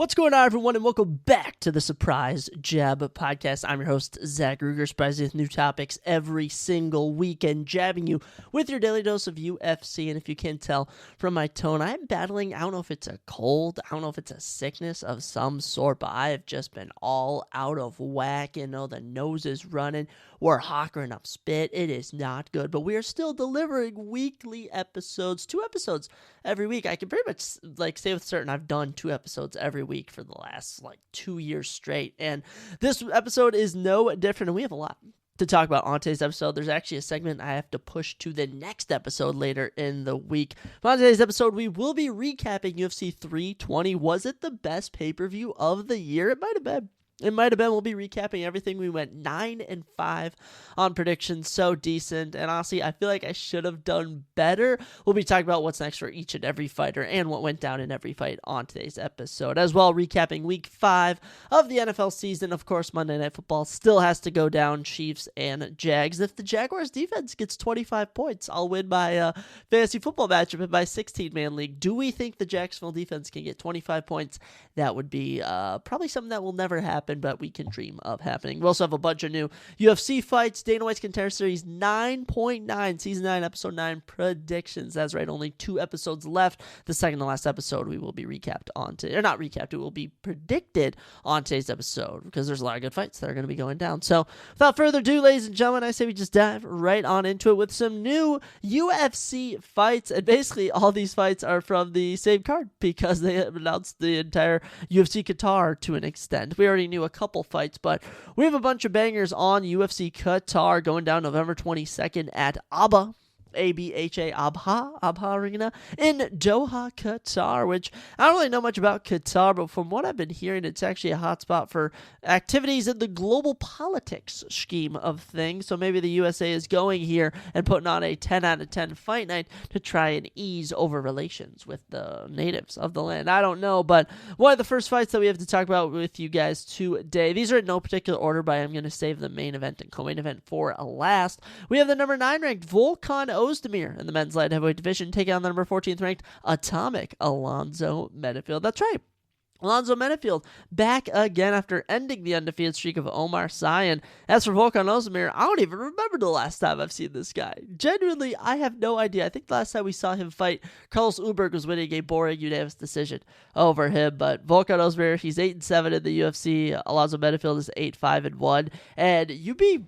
What's going on, everyone, and welcome back to the Surprise Jab Podcast. I'm your host, Zach Ruger, surprising with new topics every single weekend, jabbing you with your daily dose of UFC. And if you can't tell from my tone, I'm battling, I don't know if it's a cold, I don't know if it's a sickness of some sort, but I have just been all out of whack. You know, the nose is running, we're hockering up spit. It is not good, but we are still delivering weekly episodes, 2 episodes every week. I can pretty much say with certain I've done 2 episodes every week for the last 2 years straight, and this episode is no different, and we have a lot to talk about on today's episode. There's actually a segment I have to push to the next episode later in the week. But on today's episode, we will be recapping UFC 320. Was it the best pay-per-view of the year? It might have been. We'll be recapping everything. We went 9-5 on predictions, so decent. And honestly, I feel like I should have done better. We'll be talking about what's next for each and every fighter and what went down in every fight on today's episode. As well, recapping week 5 of the NFL season. Of course, Monday Night Football still has to go down, Chiefs and Jags. If the Jaguars defense gets 25 points, I'll win my fantasy football matchup in my 16-man league. Do we think the Jacksonville defense can get 25 points? That would be probably something that will never happen, but we can dream of happening. We also have a bunch of new UFC fights. Dana White's Contender Series 9.9, Season 9, Episode 9 predictions. That's right, only 2 episodes left. The second to last episode we will be recapped on today. Or not recapped, it will be predicted on today's episode because there's a lot of good fights that are going to be going down. So without further ado, ladies and gentlemen, I say we just dive right on into it with some new UFC fights. And basically all these fights are from the same card because they have announced the entire UFC Qatar to an extent. We already knew a couple fights, but we have a bunch of bangers on UFC Qatar going down November 22nd at ABHA, Abha Arena in Doha, Qatar, which I don't really know much about Qatar, but from what I've been hearing, it's actually a hotspot for activities in the global politics scheme of things. So maybe the USA is going here and putting on a 10 out of 10 fight night to try and ease over relations with the natives of the land. I don't know, but one of the first fights that we have to talk about with you guys today, these are in no particular order, but I'm going to save the main event and co-main event for last. We have the number 9 ranked Volkan Ozdemir in the men's light heavyweight division, taking on the number 14th ranked Atomic Alonzo Menifield. That's right, Alonzo Menifield back again after ending the undefeated streak of Omar Sy. And as for Volkan Ozdemir, I don't even remember the last time I've seen this guy. Genuinely, I have no idea. I think the last time we saw him fight, Carlos Ulberg was winning a boring unanimous decision over him. But Volkan Ozdemir, he's 8-7 in the UFC. Alonzo Menifield is 8-5-1. And you'd be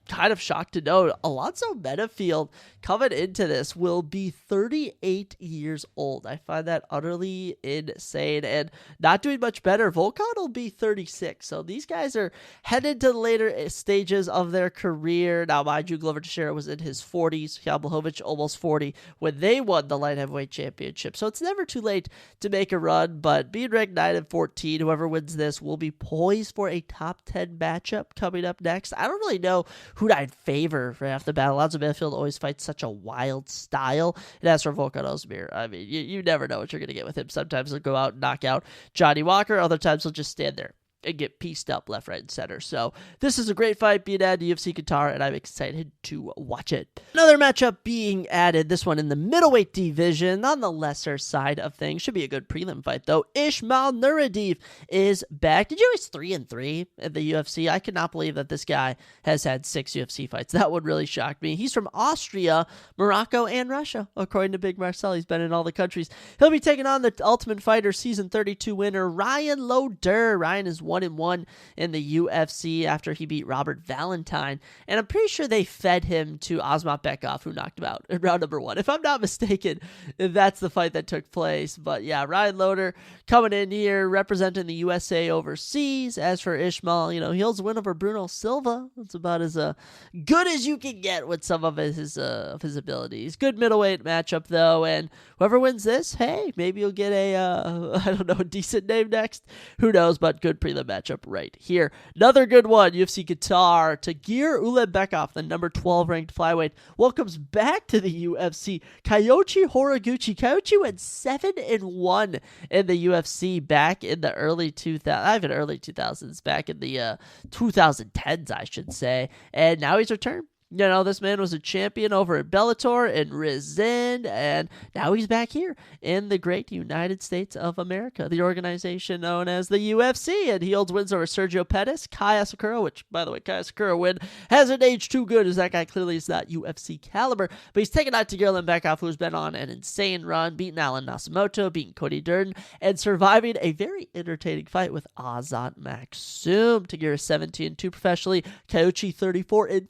kind of shocked to know Alonzo Menifield coming into this will be 38 years old. I find that utterly insane and not doing much better. Volkan will be 36. So these guys are headed to the later stages of their career. Now, mind you, Glover Teixeira was in his 40s. Jan Blachowicz almost 40 when they won the light heavyweight championship. So it's never too late to make a run. But being ranked 9-14, whoever wins this will be poised for a top 10 matchup coming up next. I don't really know who I'd favor for half the battle. Alonzo Menifield always fights such a wild style. And as for Volkan Ozdemir, I mean, you never know what you're going to get with him. Sometimes he'll go out and knock out Johnny Walker. Other times he'll just stand there and get pieced up left, right, and center. So this is a great fight being added to UFC Qatar, and I'm excited to watch it. Another matchup being added, this one in the middleweight division, on the lesser side of things. Should be a good prelim fight, though. Ismail Nuradiv is back. Did you know he's 3-3 at the UFC? I cannot believe that this guy has had 6 UFC fights. That would really shock me. He's from Austria, Morocco, and Russia, according to Big Marcel. He's been in all the countries. He'll be taking on the Ultimate Fighter Season 32 winner, Ryan Loder. Ryan is 1-1 in the UFC after he beat Robert Valentine. And I'm pretty sure they fed him to Asmat Bekov, who knocked him out in round number 1. If I'm not mistaken, that's the fight that took place. But yeah, Ryan Loder coming in here representing the USA overseas. As for Ishmael, he holds a win over Bruno Silva. That's about as good as you can get with some of his abilities. Good middleweight matchup, though. And whoever wins this, hey, maybe you'll get a decent name next. Who knows, but good prelim matchup right here. Another good one, UFC Qatar. Tagir Ulanbekov, the number 12 ranked flyweight, welcomes back to the UFC Kyoji Horiguchi. Kyoji went 7-1 in the UFC back in the early 2000s, back in the 2010s, I should say. And now he's returned You know, this man was a champion over at Bellator and Rizin, and now he's back here in the great United States of America, the organization known as the UFC, and he holds wins over Sergio Pettis, Kai Asakura, which, by the way, Kai Asakura win hasn't aged too good, as that guy clearly is not UFC caliber, but he's taken out Tagir Lembekoff, who's been on an insane run, beating Alan Nasumoto, beating Cody Durden, and surviving a very entertaining fight with Azat Maksum. Tagir is 17-2 professionally, Kyochi 34-5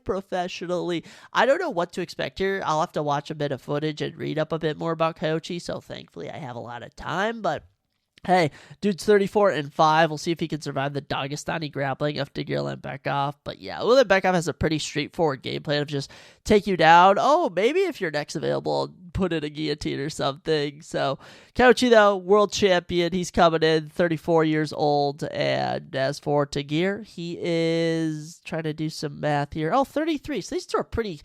professionally. I don't know what to expect here. I'll have to watch a bit of footage and read up a bit more about Kyochi, so thankfully I have a lot of time, but hey, dude's 34-5. We'll see if he can survive the Dagestani grappling of Tagir Lembekoff. But yeah, Lembekoff has a pretty straightforward game plan of just take you down. Oh, maybe if your neck's available, put in a guillotine or something. So Kyochi, though, world champion. He's coming in, 34 years old. And as for Tagir, he is trying to do some math here. Oh, 33. So these two are pretty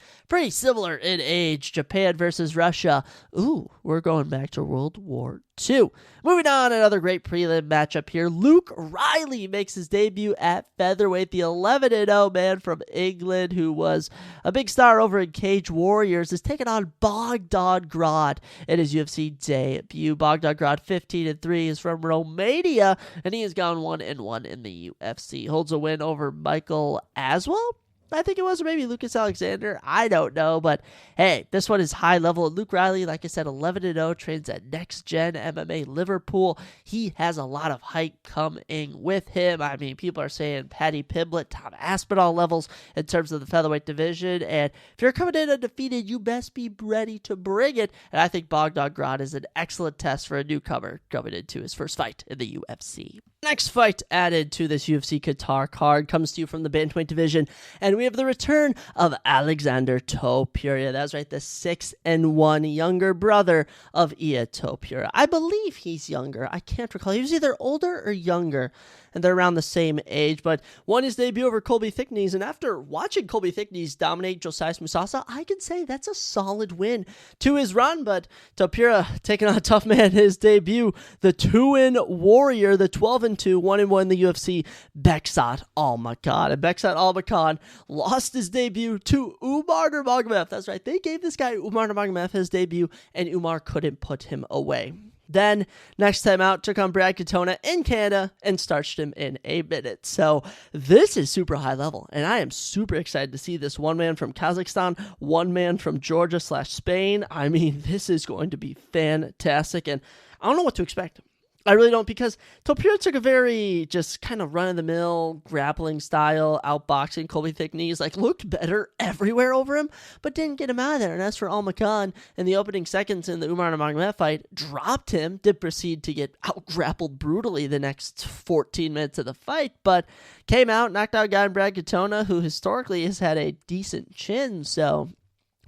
similar in age. Japan versus Russia. Ooh, we're going back to World War II. Moving on, another great prelim matchup here. Luke Riley makes his debut at featherweight. The 11-0 man from England, who was a big star over in Cage Warriors, is taking on Bogdan Grad in his UFC debut. Bogdan Grad, 15-3, is from Romania, and he has gone 1-1 in the UFC. Holds a win over Michael Aswell, I think it was, or maybe Lucas Alexander. I don't know, but hey, this one is high level. Luke Riley, like I said, 11-0, trains at Next Gen MMA Liverpool. He has a lot of hype coming with him. I mean, people are saying Paddy Pimblett, Tom Aspinall levels in terms of the featherweight division, and if you're coming in undefeated, you best be ready to bring it, and I think Bogdan Grad is an excellent test for a newcomer coming into his first fight in the UFC. Next fight added to this UFC Qatar card comes to you from the bantamweight division, and we have the return of Alexander Topuria. That's right, the 6-1 younger brother of Ilia Topuria. I believe he's younger. I can't recall. He was either older or younger, and they're around the same age, but won his debut over Colby Thicknees, and after watching Colby Thicknees dominate Josias Musasa, I can say that's a solid win to his run, but Topuria taking on a tough man in his debut, the 2-win warrior, the 12-2, 1-1 in the UFC, Beksat Almakhan. And Beksat Almakhan lost his debut to Umar Nurmagomedov. That's right, they gave this guy Umar Nurmagomedov his debut, and Umar couldn't put him away. Then, next time out, took on Brad Katona in Canada and starched him in a minute. So, this is super high level, and I am super excited to see this one man from Kazakhstan, one man from Georgia/Spain. I mean, this is going to be fantastic, and I don't know what to expect. I really don't, because Topuria took a very just kind of run-of-the-mill grappling style, outboxing. Colby Thicknees looked better everywhere over him, but didn't get him out of there. And as for Almakhan, in the opening seconds in the Umar Nurmagomedov fight, dropped him, did proceed to get out-grappled brutally the next 14 minutes of the fight, but came out, knocked out a guy in Brad Katona, who historically has had a decent chin, so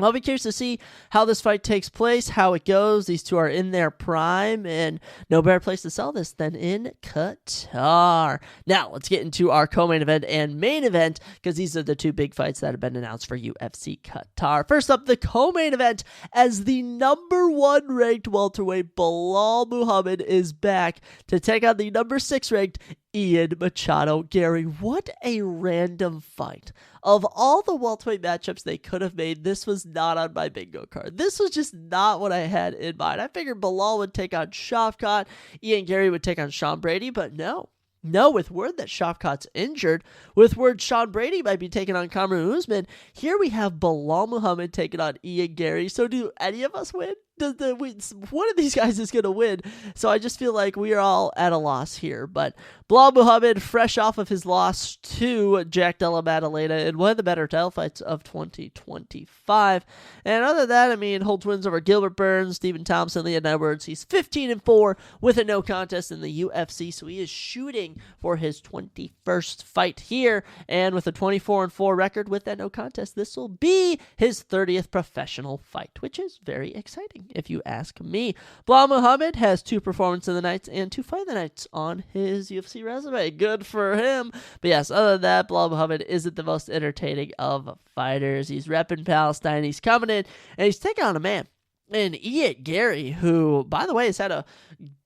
I'll be curious to see how this fight takes place, how it goes. These two are in their prime, and no better place to sell this than in Qatar. Now, let's get into our co-main event and main event, because these are the two big fights that have been announced for UFC Qatar. First up, the co-main event, as the number 1 ranked welterweight Belal Muhammad is back to take on the number 6 ranked Ian Machado Gary. What a random fight. Of all the welterweight matchups they could have made, this was not on my bingo card. This was just not what I had in mind. I figured Belal would take on Shavkat, Ian Gary would take on Sean Brady, but no. No, with word that Shavkat's injured, with word Sean Brady might be taking on Kamaru Usman, here we have Belal Muhammad taking on Ian Gary. So do any of us win? One of these guys is going to win. So I just feel like we are all at a loss here. But Belal Muhammad, fresh off of his loss to Jack Della Maddalena in one of the better title fights of 2025. And other than that, I mean, holds wins over Gilbert Burns, Stephen Thompson, Leon Edwards. He's 15-4 with a no contest in the UFC. So he is shooting for his 21st fight here. And with a 24-4 record with that no contest, this will be his 30th professional fight, which is very exciting, if you ask me. Belal Muhammad has 2 performance of the nights and 2 fight of the nights on his UFC resume. Good for him. But yes, other than that, Belal Muhammad isn't the most entertaining of fighters. He's repping Palestine. He's coming in, and he's taking on a man and Ian Gary, who, by the way, has had a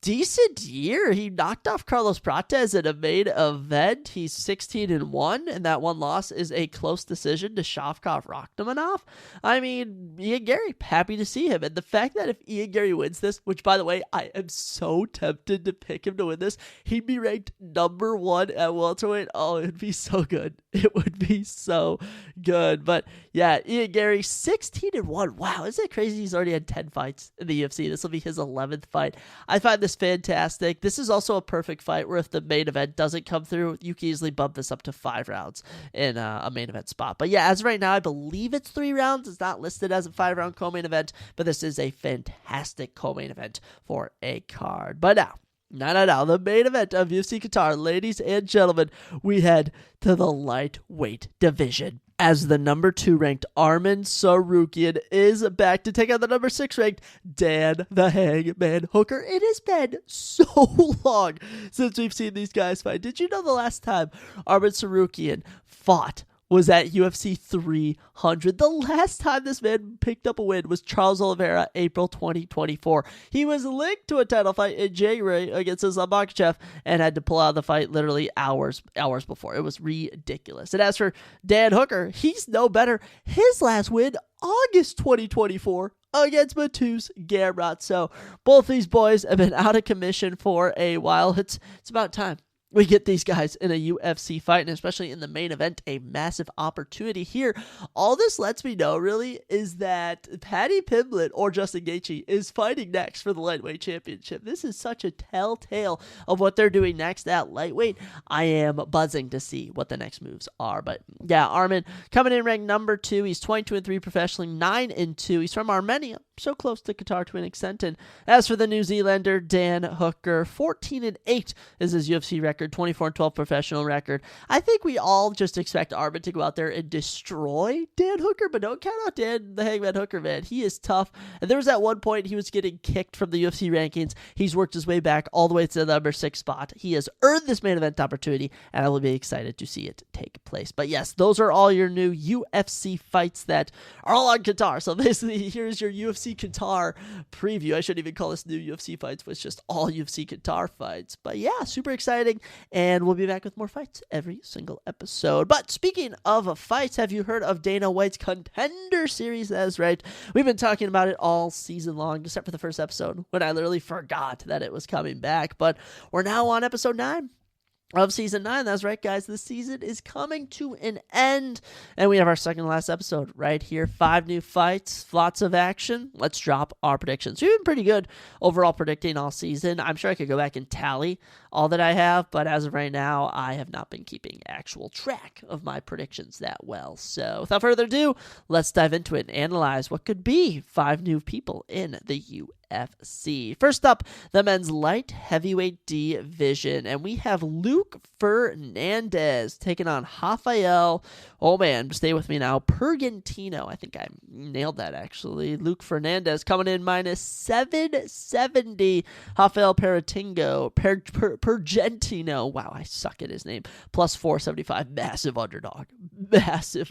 decent year. He knocked off Carlos Prates in a main event. He's 16-1, and that one loss is a close decision to Shavkat Rakhmonov. I mean, Ian Gary, happy to see him. And the fact that if Ian Gary wins this, which by the way, I am so tempted to pick him to win this, he'd be ranked number 1 at welterweight. Oh, it would be so good. It would be so good. But yeah, Ian Gary, 16-1. Wow, isn't it crazy? He's already had 10 fights in the UFC. This will be his 11th fight. I find this fantastic. This is also a perfect fight where if the main event doesn't come through, you can easily bump this up to 5 rounds in a main event spot. But yeah, as of right now, I believe it's 3 rounds. It's not listed as a 5-round co-main event, but this is a fantastic co-main event for a card. But now, the main event of UFC Qatar, ladies and gentlemen, we head to the lightweight division, as the number 2 ranked Arman Tsarukyan is back to take on the number 6 ranked Dan the Hangman Hooker. It has been so long since we've seen these guys fight. Did you know the last time Arman Tsarukyan fought was at UFC 300. The last time this man picked up a win was Charles Oliveira, April 2024. He was linked to a title fight in January against Islam Makhachev and had to pull out of the fight literally hours before. It was ridiculous. And as for Dan Hooker, he's no better. His last win, August 2024. Against Mateusz Gamrot. So both these boys have been out of commission for a while. It's about time we get these guys in a UFC fight, and especially in the main event, a massive opportunity here. All this lets me know, really, is that Paddy Pimblett or Justin Gaethje is fighting next for the lightweight championship. This is such a telltale of what they're doing next at lightweight. I am buzzing to see what the next moves are. But yeah, Arman coming in ranked number 2. He's 22-3 professionally, 9-2. He's from Armenia, so close to Qatar to an extent. And as for the New Zealander, Dan Hooker, 14-8 is his UFC record. 24-12 professional record. I think we all just expect Arman to go out there and destroy Dan Hooker, but don't count out Dan the Hangman Hooker, man. He is tough. And there was at one point he was getting kicked from the UFC rankings. He's worked his way back all the way to the number 6 spot. He has earned this main event opportunity, and I will be excited to see it take place. But yes, those are all your new UFC fights that are all on Qatar. So basically, here's your UFC Qatar preview. I shouldn't even call this new UFC fights, but it's just all UFC Qatar fights. But yeah, super exciting. And we'll be back with more fights every single episode. But speaking of fights, have you heard of Dana White's Contender Series? That's right. We've been talking about it all season long, except for the first episode, when I literally forgot that it was coming back. But we're now on episode 9 of season 9. That's right, guys. The season is coming to an end, and we have our second to last episode right here. 5 new fights, lots of action. Let's drop our predictions. We've been pretty good overall predicting all season. I'm sure I could go back and tally all that I have, but as of right now, I have not been keeping actual track of my predictions that well. So without further ado, let's dive into it and analyze what could be 5 new people in the UFC. First up, the men's light heavyweight division, and we have Luke Fernandez taking on Rafael, oh man, stay with me now, Pergentino. I think I nailed that actually. Luke Fernandez coming in minus 770. Rafael Pergentino, wow, I suck at his name, plus 475. Massive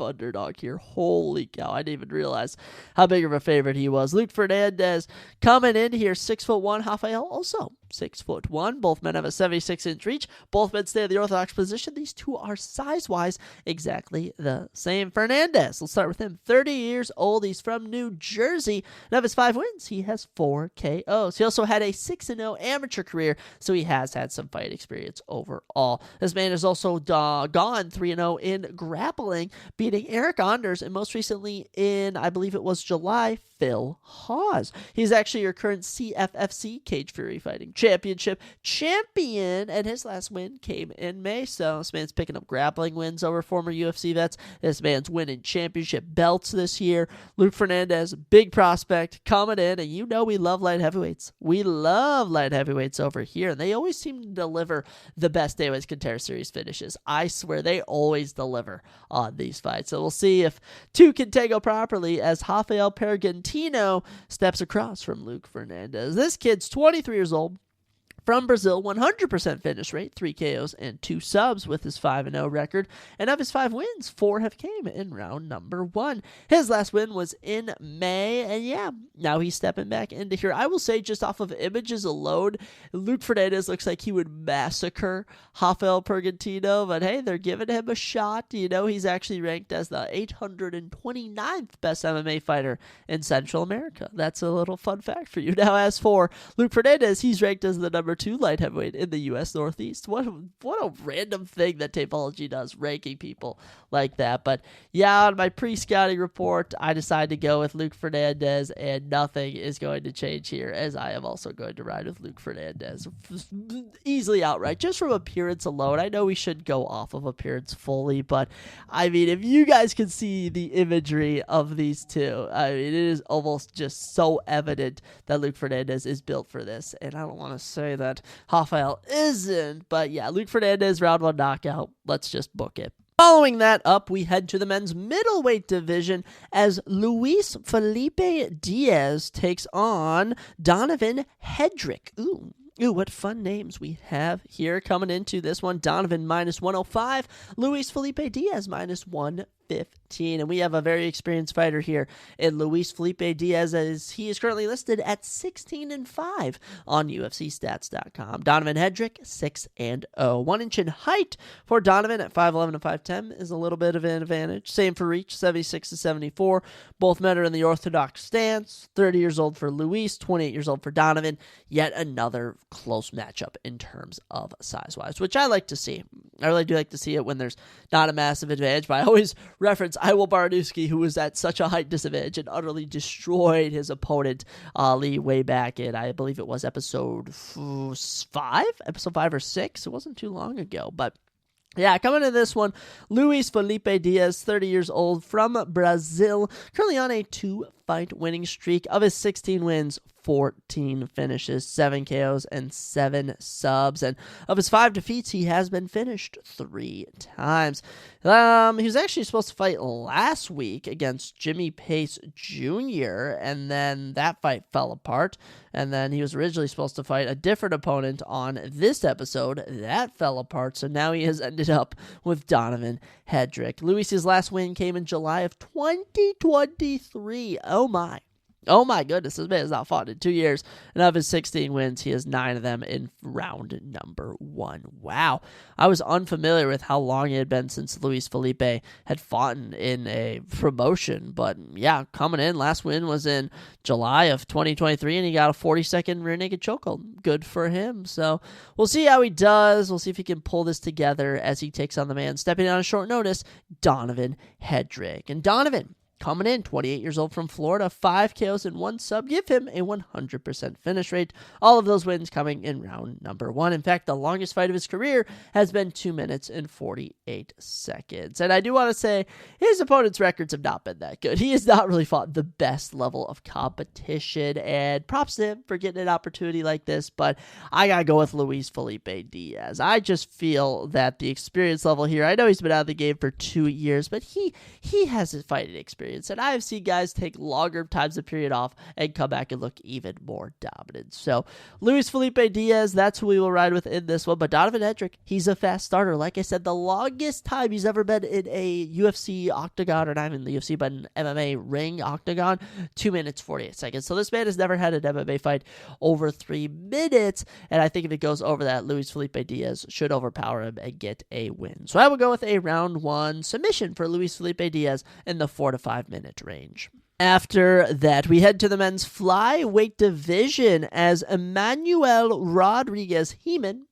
underdog here. Holy cow, I didn't even realize how big of a favorite he was. Luke Fernandez coming in here, 6'1". Rafael also 6'1". Both men have a 76-inch reach. Both men stay in the orthodox position. These two are size-wise exactly the same. Fernandez, let's start with him. 30 years old. He's from New Jersey. And of his 5 wins, he has 4 KOs. He also had a 6-0 amateur career, so he has had some fight experience overall. This man has also gone 3-0 in grappling, beating Eric Anders, and most recently in, I believe it was July, Phil Hawes. He's actually your current CFFC Cage Fury Fighting Championship champion, and his last win came in May. So this man's picking up grappling wins over former UFC vets. This man's winning championship belts this year. Luke Fernandez, big prospect, coming in, and you know we love light heavyweights. We love light heavyweights over here, and they always seem to deliver the best Davis Contender Series finishes. I swear they always deliver on these fights. So we'll see if two can tango properly as Rafael Pergentino steps across from Luke Fernandez. This kid's 23 years old, From Brazil, 100% finish rate, 3 KOs and 2 subs with his 5-0 record. And of his 5 wins, 4 have came in round number 1. His last win was in May, and yeah, now he's stepping back into here. I will say, just off of images alone, Luke Fernandez looks like he would massacre Rafael Pergantino, but hey, they're giving him a shot. You know, he's actually ranked as the 829th best MMA fighter in Central America. That's a little fun fact for you. Now, as for Luke Fernandez, he's ranked as the number 2 light heavyweight in the U.S. Northeast. What a random thing that Tapology does, ranking people like that. But yeah, on my pre-scouting report, I decided to go with Luke Fernandez, and nothing is going to change here, as I am also going to ride with Luke Fernandez. Easily outright, just from appearance alone. I know we should go off of appearance fully, but I mean, if you guys can see the imagery of these two, I mean, it is almost just so evident that Luke Fernandez is built for this, and I don't want to say that Rafael isn't, but yeah, Luke Fernandez, round 1 knockout. Let's just book it. Following that up, we head to the men's middleweight division as Luis Felipe Diaz takes on Donovan Hedrick. Ooh, what fun names we have here coming into this one. Donovan minus 105, Luis Felipe Diaz minus 115. And we have a very experienced fighter here in Luis Felipe Diaz, as he is currently listed at 16-5 on UFCstats.com. Donovan Hedrick, 6-0. 1 inch in height for Donovan at 5'11 and 5'10 is a little bit of an advantage. Same for reach, 76-74. Both men are in the orthodox stance. 30 years old for Luis, 28 years old for Donovan. Yet another close matchup in terms of size-wise, which I like to see. I really do like to see it when there's not a massive advantage, but I always reference Iwo Baranowski, who was at such a height disadvantage and utterly destroyed his opponent, Ali, way back in, I believe it was episode 5 or 6. It wasn't too long ago, but yeah, coming to this one, Luis Felipe Diaz, 30 years old, from Brazil, currently on a 2-fight winning streak. Of his 16 wins, 14 finishes, 7 KOs, and 7 subs. And of his 5 defeats, he has been finished 3 times. He was actually supposed to fight last week against Jimmy Pace Jr., and then that fight fell apart. And then he was originally supposed to fight a different opponent on this episode. That fell apart, so now he has ended up with Donovan Hedrick. Luis's last win came in July of 2023. Oh my goodness, this man has not fought in 2 years, and of his 16 wins, he has 9 of them in round number 1. Wow. I was unfamiliar with how long it had been since Luis Felipe had fought in a promotion, but yeah, coming in, last win was in July of 2023, and he got a 40-second rear naked chokehold. Good for him. So we'll see how he does. We'll see if he can pull this together as he takes on the man stepping on a short notice, Donovan Hedrick. And Donovan, coming in, 28 years old from Florida, 5 KOs and 1 sub, give him a 100% finish rate. All of those wins coming in round number 1. In fact, the longest fight of his career has been 2 minutes and 48 seconds. And I do want to say, his opponent's records have not been that good. He has not really fought the best level of competition, and props to him for getting an opportunity like this, but I gotta go with Luis Felipe Diaz. I just feel that the experience level here, I know he's been out of the game for 2 years, but he has his fighting experience. And I have seen guys take longer times of period off and come back and look even more dominant. So Luis Felipe Diaz, that's who we will ride with in this one. But Donovan Hedrick, he's a fast starter. Like I said, the longest time he's ever been in a UFC octagon, or not even the UFC, but an MMA ring octagon, 2 minutes, 48 seconds. So this man has never had an MMA fight over 3 minutes. And I think if it goes over that, Luis Felipe Diaz should overpower him and get a win. So I will go with a round 1 submission for Luis Felipe Diaz in the 4 to 5 minute range. After that, we head to the men's flyweight division as Emmanuel Heeman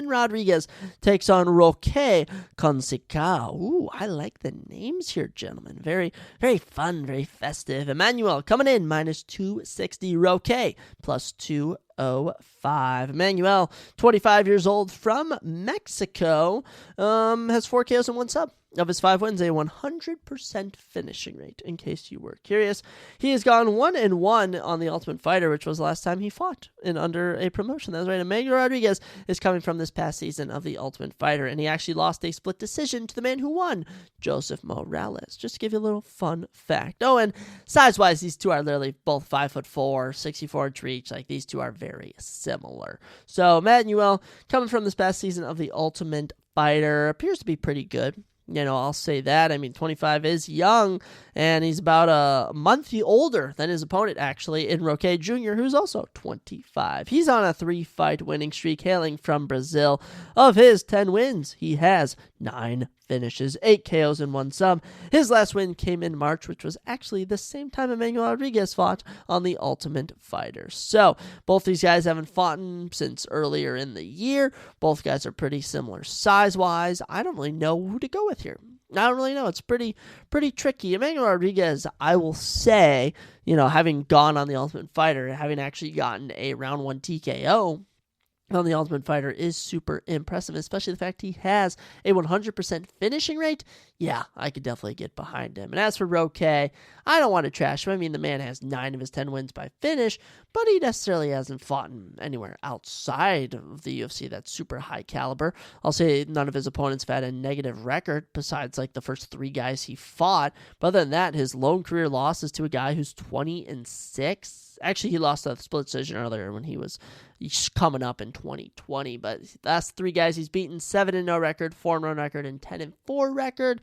Rodriguez takes on Roque Conceição. Ooh, I like the names here, gentlemen. Very, very fun, very festive. Emmanuel coming in minus 260. Roque plus 205. Emmanuel, 25 years old, from Mexico, has 4 KOs and 1 sub of his 5 wins, a 100% finishing rate, in case you were curious. He has gone 1-1 on The Ultimate Fighter, which was the last time he fought in under a promotion. That's right. Emmanuel Rodriguez is coming from this past season of The Ultimate Fighter, and he actually lost a split decision to the man who won, Joseph Morales. Just to give you a little fun fact. Oh, and size-wise, these two are literally both 5'4", 64-inch reach. Like, these two are very similar. So, Emmanuel, coming from this past season of The Ultimate Fighter, appears to be pretty good. I'll say that. 25 is young, and he's about a month older than his opponent, actually, in Roque Jr., who's also 25. He's on a 3-fight winning streak, hailing from Brazil. Of his 10 wins, he has 9 finishes, 8 KOs, and 1 sub. His last win came in March, which was actually the same time Emmanuel Rodriguez fought on The Ultimate Fighter. So, both these guys haven't fought since earlier in the year. Both guys are pretty similar size-wise. I don't really know who to go with here. I don't really know. It's pretty tricky. Emmanuel Rodriguez, I will say, having gone on The Ultimate Fighter, having actually gotten a round 1 TKO on The Ultimate Fighter is super impressive, especially the fact he has a 100% finishing rate. Yeah, I could definitely get behind him. And as for Roque, I don't want to trash him. The man has 9 of his 10 wins by finish, but he necessarily hasn't fought anywhere outside of the UFC that's super high caliber. I'll say none of his opponents have had a negative record besides the first 3 guys he fought. But other than that, his lone career loss is to a guy who's 20-6. Actually, he lost a split decision earlier when he's coming up in 2020. But last 3 guys he's beaten, 7-0 record, 4-0 record, and 10-4 record.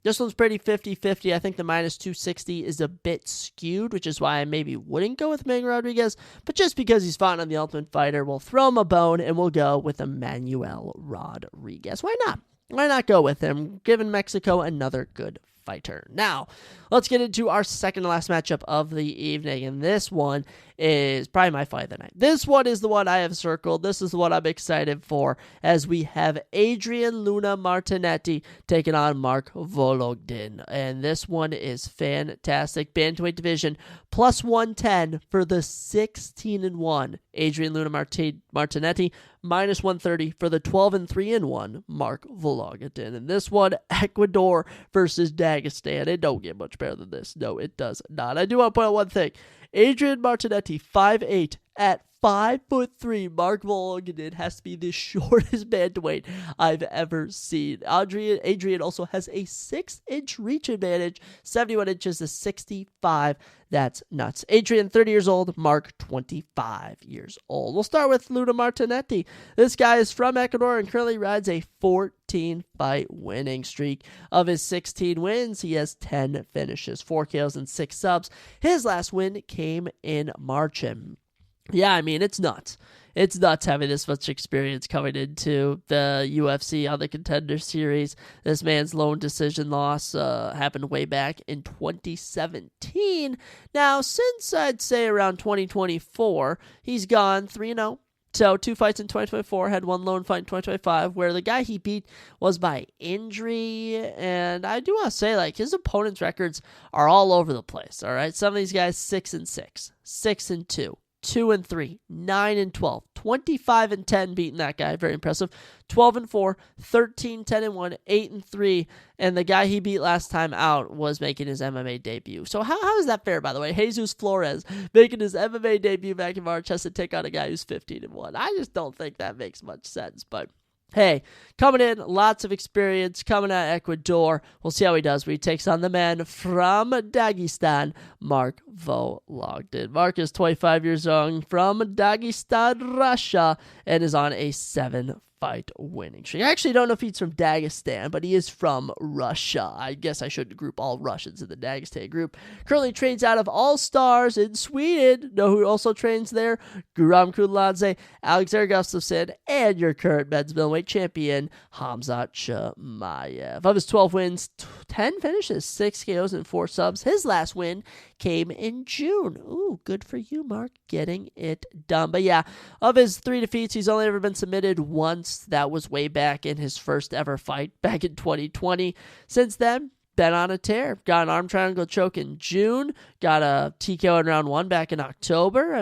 This one's pretty 50-50. I think the minus 260 is a bit skewed, which is why I maybe wouldn't go with Emmanuel Rodriguez. But just because he's fought on The Ultimate Fighter, we'll throw him a bone and we'll go with Emmanuel Rodriguez. Why not? Why not go with him, giving Mexico another good fighter. Now, let's get into our second to last matchup of the evening, and this one is probably my fight of the night. This one is the one I have circled. This is what I'm excited for, as we have Adrian Luna Martinetti taking on Mark Vologdin, and this one is fantastic. Bantamweight division, plus 110 for the 16-1 Adrian Luna Martinetti, minus 130 for the 12-3-1 Mark Vologdin. And this one, Ecuador versus Dagestan. It don't get much better than this. No, it does not. I do want to point out one thing. Adrian Martinetti, 5'8", at 5'3", Mark Vologdin has to be the shortest bantamweight I've ever seen. Adrian also has a 6-inch reach advantage, 71 inches to 65. That's nuts. Adrian, 30 years old. Mark, 25 years old. We'll start with Luna Martinetti. This guy is from Ecuador and currently rides a 14-fight winning streak. Of his 16 wins, he has 10 finishes, 4 KOs, and 6 subs. His last win came in March. And yeah, it's nuts. It's nuts having this much experience coming into the UFC on the Contender Series. This man's lone decision loss happened way back in 2017. Now, since I'd say around 2024, he's gone 3-0. So 2 fights in 2024, had 1 lone fight in 2025, where the guy he beat was by injury. And I do want to say, his opponents' records are all over the place, all right? Some of these guys, 6-6, 6-2. 2-3, 9-12, 25-10 beating that guy. Very impressive. 12-4, 13-10-1, 8-3, and the guy he beat last time out was making his MMA debut. So how is that fair, by the way? Jesus Flores making his MMA debut back in March has to take on a guy who's 15-1. I just don't think that makes much sense, but hey, coming in, lots of experience, coming out of Ecuador. We'll see how he does when he takes on the man from Dagestan, Mark Vologdin. Mark is 25 years young, from Dagestan, Russia, and is on a 7-fight winning streak. I actually don't know if he's from Dagestan, but he is from Russia. I guess I shouldn't group all Russians in the Dagestan group. Currently trains out of All Stars in Sweden. Know who also trains there? Guram Kudladze, Alexander Gustafsson, and your current men's middleweight champion, Hamzat Chimaev. Of his 12 wins, 10 finishes, 6 KOs, and 4 subs. His last win came in June. Ooh, good for you, Mark, getting it done. But yeah, of his 3 defeats, he's only ever been submitted once. That was way back in his first ever fight back in 2020. Since then, been on a tear. Got an arm triangle choke in June. Got a TKO in round 1 back in October.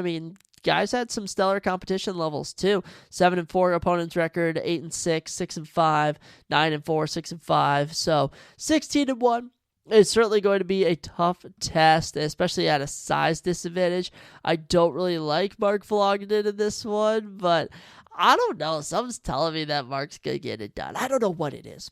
guys had some stellar competition levels too. 7-4 opponents record, 8-6, 6-5, 9-4, 6-5. So 16-1. It's certainly going to be a tough test, especially at a size disadvantage. I don't really like Mark Vologden in this one, but I don't know. Something's telling me that Mark's going to get it done. I don't know what it is.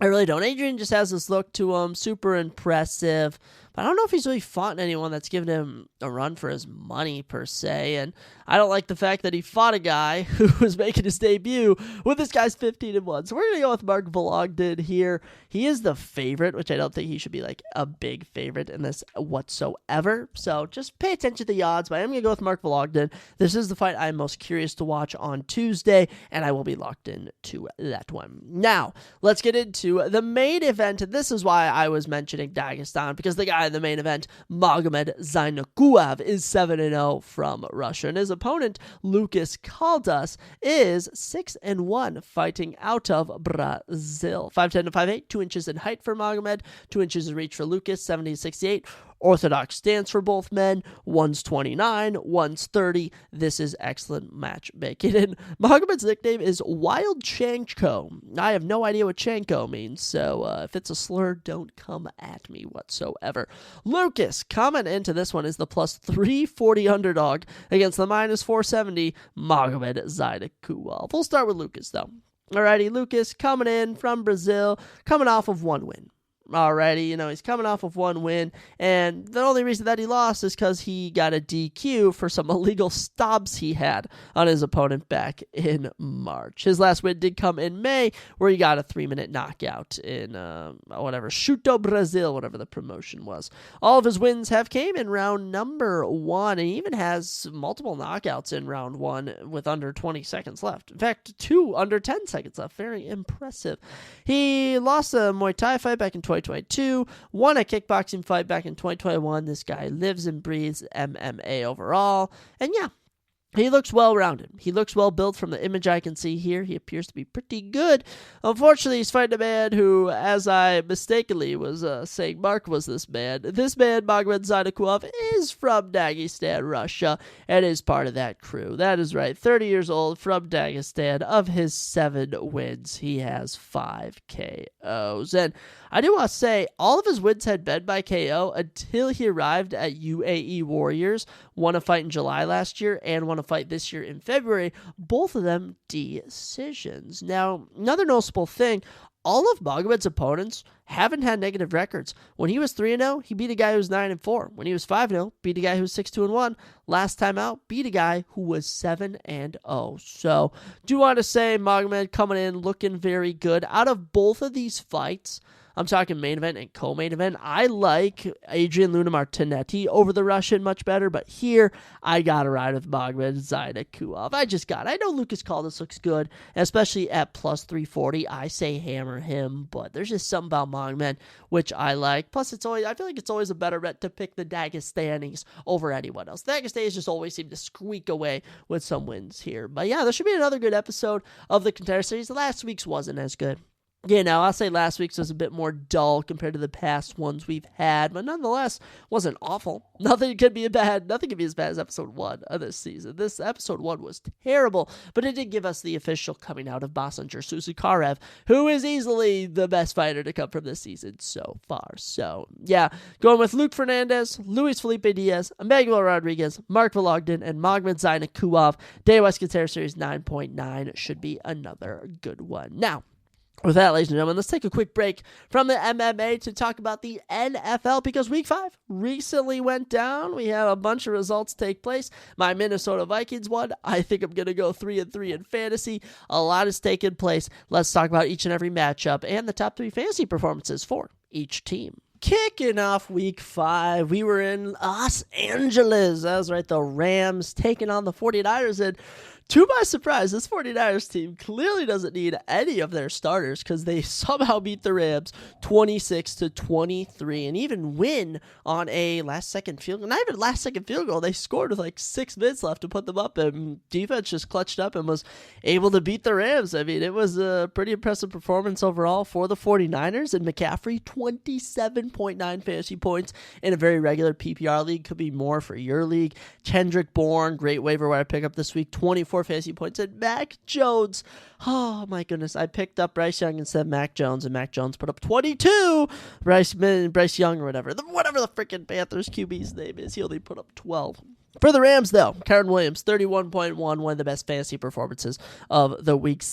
I really don't. Adrian just has this look to him, super impressive. But I don't know if he's really fought anyone that's given him a run for his money, per se. And I don't like the fact that he fought a guy who was making his debut with this guy's 15-1. So we're going to go with Mark Vologden here. He is the favorite, which I don't think he should be like a big favorite in this whatsoever. So just pay attention to the odds. But I'm going to go with Mark Vologden. This is the fight I'm most curious to watch on Tuesday, and I will be locked in to that one. Now, let's get into the main event. This is why I was mentioning Dagestan, because the guy in the main event, Magomed Zainakuev, is 7-0 from Russia, and his opponent, Lucas Caldas, is 6-1, fighting out of Brazil. 5'10" to 5'8", 2 inches in height for Magomed, 2 inches in reach for Lucas, 70-68. Orthodox stance for both men. One's 29, one's 30. This is excellent matchmaking. And Magomed's nickname is Wild Chanko. I have no idea what Chanko means, so if it's a slur, don't come at me whatsoever. Lucas, coming into this one, is the plus 340 underdog against the minus 470 Magomed Zainakuev. We'll start with Lucas, though. Alrighty, Lucas coming in from Brazil, coming off of one win. Already, he's coming off of one win, and the only reason that he lost is because he got a DQ for some illegal stabs he had on his opponent back in March. His last win did come in May, where he got a 3-minute knockout in Chuto Brazil, whatever the promotion was. All of his wins have came in round number 1, and he even has multiple knockouts in round 1 with under 20 seconds left. In fact, 2 under 10 seconds left. Very impressive. He lost a Muay Thai fight back in 2022, won a kickboxing fight back in 2021. This guy lives and breathes MMA overall. And yeah, he looks well-rounded. He looks well-built from the image I can see here. He appears to be pretty good. Unfortunately, he's fighting a man who, as I mistakenly was saying Mark was this man. This man, Magomed Zainakuev, is from Dagestan, Russia, and is part of that crew. That is right. 30 years old, from Dagestan. Of his 7 wins, he has 5 KOs. And I do want to say, all of his wins had been by KO until he arrived at UAE Warriors, won a fight in July last year, and won a fight this year in February, both of them decisions. Now, another noticeable thing, all of Magomed's opponents haven't had negative records. When he was 3-0, he beat a guy who was 9-4. When he was 5-0, beat a guy who was 6-1. Last time out, beat a guy who was 7-0. So, do want to say Magomed coming in looking very good. Out of both of these fights, I'm talking main event and co-main event, I like Adrian Luna Martinetti over the Russian much better, but here I got to ride with Magomed Zainakuev. I know Lucas Caldas looks good, especially at plus 340. I say hammer him, but there's just something about Magomed which I like. Plus, I feel like it's always a better bet to pick the Dagestanis over anyone else. The Dagestanis just always seem to squeak away with some wins here. But yeah, there should be another good episode of the Contender Series. Last week's wasn't as good. I'll say last week's was a bit more dull compared to the past ones we've had, but nonetheless, wasn't awful. Nothing could be as bad as episode 1 of this season. This episode 1 was terrible, but it did give us the official coming out of Basanger Susikarev, who is easily the best fighter to come from this season so far. So, yeah, going with Luke Fernandez, Luis Felipe Diaz, Emmanuel Rodriguez, Mark Vologden, and Magomed Zainakuev. DWCS Qatar Series 9.9 should be another good one. Now, with that, ladies and gentlemen, let's take a quick break from the MMA to talk about the NFL, because Week 5 recently went down. We had a bunch of results take place. My Minnesota Vikings won. I think I'm going to go 3-3 in fantasy. A lot has taken place. Let's talk about each and every matchup and the top 3 fantasy performances for each team. Kicking off Week 5, we were in Los Angeles. That was right, the Rams taking on the 49ers, and to my surprise, this 49ers team clearly doesn't need any of their starters because they somehow beat the Rams 26-23 and even win on a last-second field goal. Not even last-second field goal. They scored with like 6 minutes left to put them up, and defense just clutched up and was able to beat the Rams. I mean, it was a pretty impressive performance overall for the 49ers, and McCaffrey, 27.9 fantasy points in a very regular PPR league. Could be more for your league. Kendrick Bourne, great waiver wire pickup this week, 24 fantasy points. And Mac Jones, oh my goodness, I picked up Bryce Young instead of Mac Jones, and Mac Jones put up 22. Bryce Young or whatever the freaking Panthers QB's name is, he only put up 12. For the Rams, though, Kyren Williams, 31.1, one of the best fantasy performances of the week.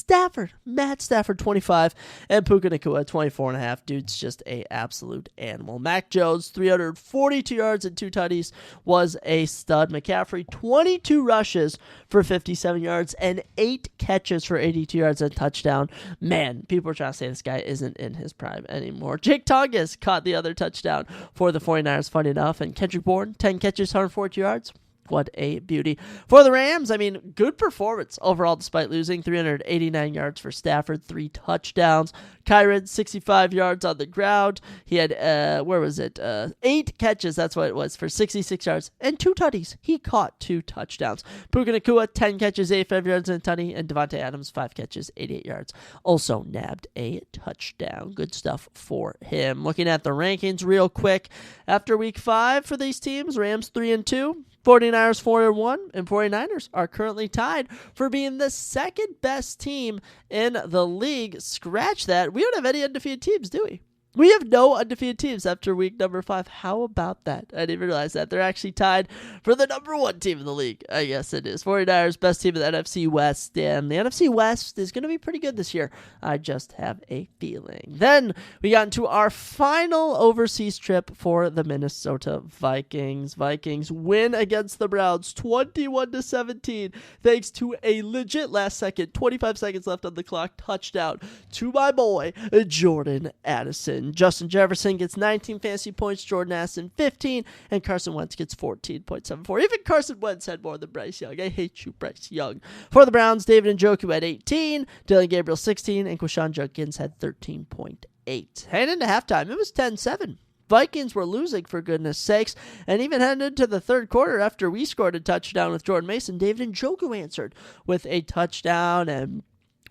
Matt Stafford, 25, and Puka Nacua, 24.5. Dude's just a absolute animal. Mac Jones, 342 yards and 2 tutties, was a stud. McCaffrey, 22 rushes for 57 yards and 8 catches for 82 yards and a touchdown. Man, people are trying to say this guy isn't in his prime anymore. Jake Tonges caught the other touchdown for the 49ers, funny enough, and Kendrick Bourne, 10 catches, 140 yards. What a beauty. For the Rams, I mean, good performance overall despite losing. 389 yards for Stafford, 3 touchdowns. Kyren, 65 yards on the ground. He had, 8 catches, that's what it was, for 66 yards and 2 tutties. He caught 2 touchdowns. Puka Nacua, 10 catches, 85 yards and a tutty. And Devontae Adams, 5 catches, 88 yards. Also nabbed a touchdown. Good stuff for him. Looking at the rankings real quick. After week 5 for these teams, Rams 3-2. 49ers 4-1, and 49ers are currently tied for being the second best team in the league. Scratch that. We don't have any undefeated teams, do we? We have no undefeated teams after week number 5. How about that? I didn't even realize that. They're actually tied for the number 1 team in the league. I guess it is. 49ers, best team in the NFC West. And the NFC West is going to be pretty good this year. I just have a feeling. Then we got into our final overseas trip for the Minnesota Vikings. Vikings win against the Browns 21-17 thanks to a legit last second, 25 seconds left on the clock, touchdown to my boy, Jordan Addison. Justin Jefferson gets 19 fantasy points, Jordan Addison 15, and Carson Wentz gets 14.74. Even Carson Wentz had more than Bryce Young. I hate you, Bryce Young. For the Browns, David Njoku had 18, Dylan Gabriel 16, and Quashawn Judkins had 13.8. Heading into halftime, it was 10-7. Vikings were losing, for goodness sakes, and even heading into the third quarter after we scored a touchdown with Jordan Mason, David Njoku answered with a touchdown, and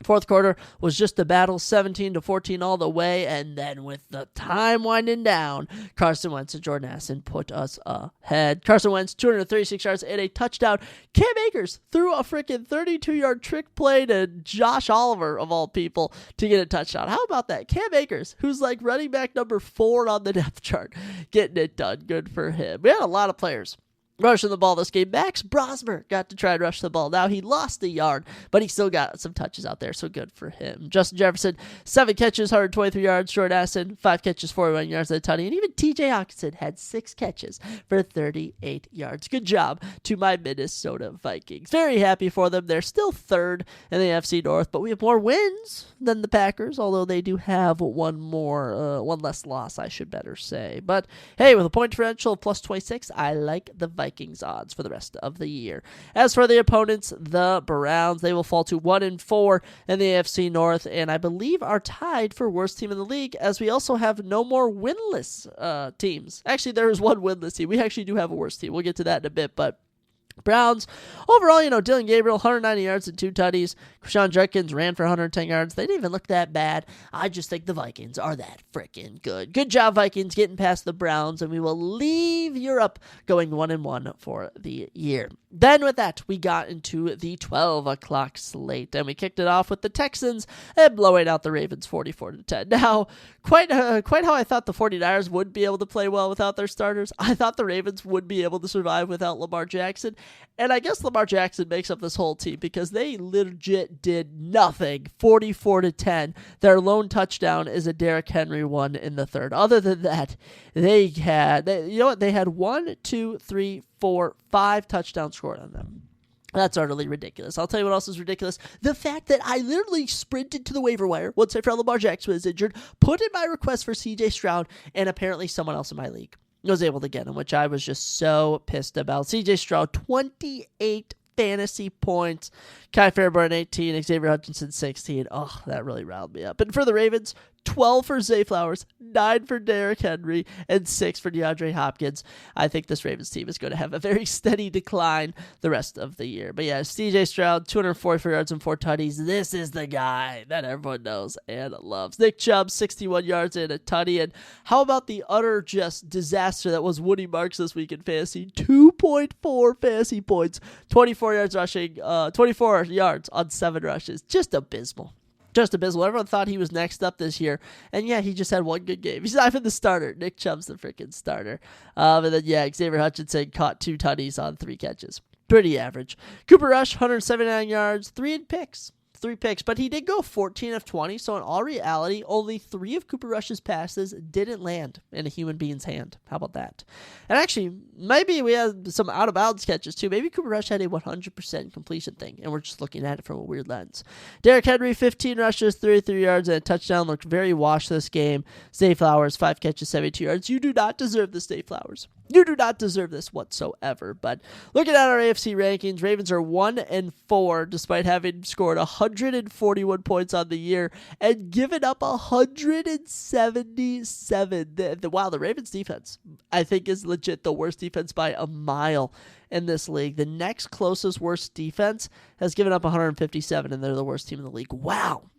fourth quarter was just a battle, 17-14 all the way, and then with the time winding down, Carson Wentz and Jordan Addison put us ahead. Carson Wentz, 236 yards and a touchdown. Cam Akers threw a freaking 32-yard trick play to Josh Oliver, of all people, to get a touchdown. How about that? Cam Akers, who's like running back number 4 on the depth chart, getting it done. Good for him. We had a lot of players rushing the ball this game. Max Brosmer got to try and rush the ball. Now, he lost a yard, but he still got some touches out there, so good for him. Justin Jefferson, 7 catches, 123 yards. Jordan Addison, 5 catches, 41 yards and a tutty. And even TJ Hawkinson had 6 catches for 38 yards. Good job to my Minnesota Vikings. Very happy for them. They're still third in the NFC North, but we have more wins than the Packers, although they do have one less loss, I should better say. But hey, with a point differential of plus 26, I like the Vikings odds for the rest of the year. As for the opponents, the Browns, they will fall to 1-4 in the AFC North, and I believe are tied for worst team in the league, as we also have no more winless teams. Actually, there is one winless team. We actually do have a worst team. We'll get to that in a bit, but Browns, overall, Dylan Gabriel, 190 yards and 2 tutties. Quashawn Judkins ran for 110 yards. They didn't even look that bad. I just think the Vikings are that freaking good. Good job, Vikings, getting past the Browns, and we will leave Europe going 1-1 for the year. Then with that, we got into the 12 o'clock slate, and we kicked it off with the Texans and blowing out the Ravens 44-10. Now, quite how I thought the 49ers would be able to play well without their starters. I thought the Ravens would be able to survive without Lamar Jackson, and I guess Lamar Jackson makes up this whole team because they legit did nothing. 44-10. Their lone touchdown is a Derrick Henry one in the third. Other than that, they had 5 touchdowns scored on them. That's utterly ridiculous. I'll tell you what else is ridiculous. The fact that I literally sprinted to the waiver wire once I found Lamar Jackson was injured, put in my request for CJ Stroud, and apparently someone else in my league was able to get him, which I was just so pissed about. CJ Stroud, 28 fantasy points. Kai Fairbairn, 18. Xavier Hutchinson, 16. Oh, that really riled me up. And for the Ravens, 12 for Zay Flowers, 9 for Derrick Henry, and 6 for DeAndre Hopkins. I think this Ravens team is going to have a very steady decline the rest of the year. But yeah, CJ Stroud, 244 yards and 4 tutties. This is the guy that everyone knows and loves. Nick Chubb, 61 yards and a tutty. And how about the utter just disaster that was Woody Marks this week in fantasy? 2.4 fantasy points, 24 yards rushing, 24 yards on 7 rushes. Just abysmal. Just abysmal. Everyone thought he was next up this year. And yeah, he just had one good game. He's not even the starter. Nick Chubb's the freaking starter. And then, yeah, Xavier Hutchinson caught 2 tutties on 3 catches. Pretty average. Cooper Rush, 179 yards, 3 picks. 3 picks, but he did go 14 of 20, so in all reality, only 3 of Cooper Rush's passes didn't land in a human being's hand. How about that? And actually, maybe we had some out-of-bounds catches, too. Maybe Cooper Rush had a 100% completion thing, and we're just looking at it from a weird lens. Derrick Henry, 15 rushes, 33 yards, and a touchdown. Looked very washed this game. Zay Flowers, 5 catches, 72 yards. You do not deserve this, Zay Flowers. You do not deserve this whatsoever. But looking at our AFC rankings, Ravens are 1-4 despite having scored 141 points on the year and given up 177. Wow, the Ravens defense, I think, is legit the worst defense by a mile in this league. The next closest worst defense has given up 157, and they're the worst team in the league. Wow,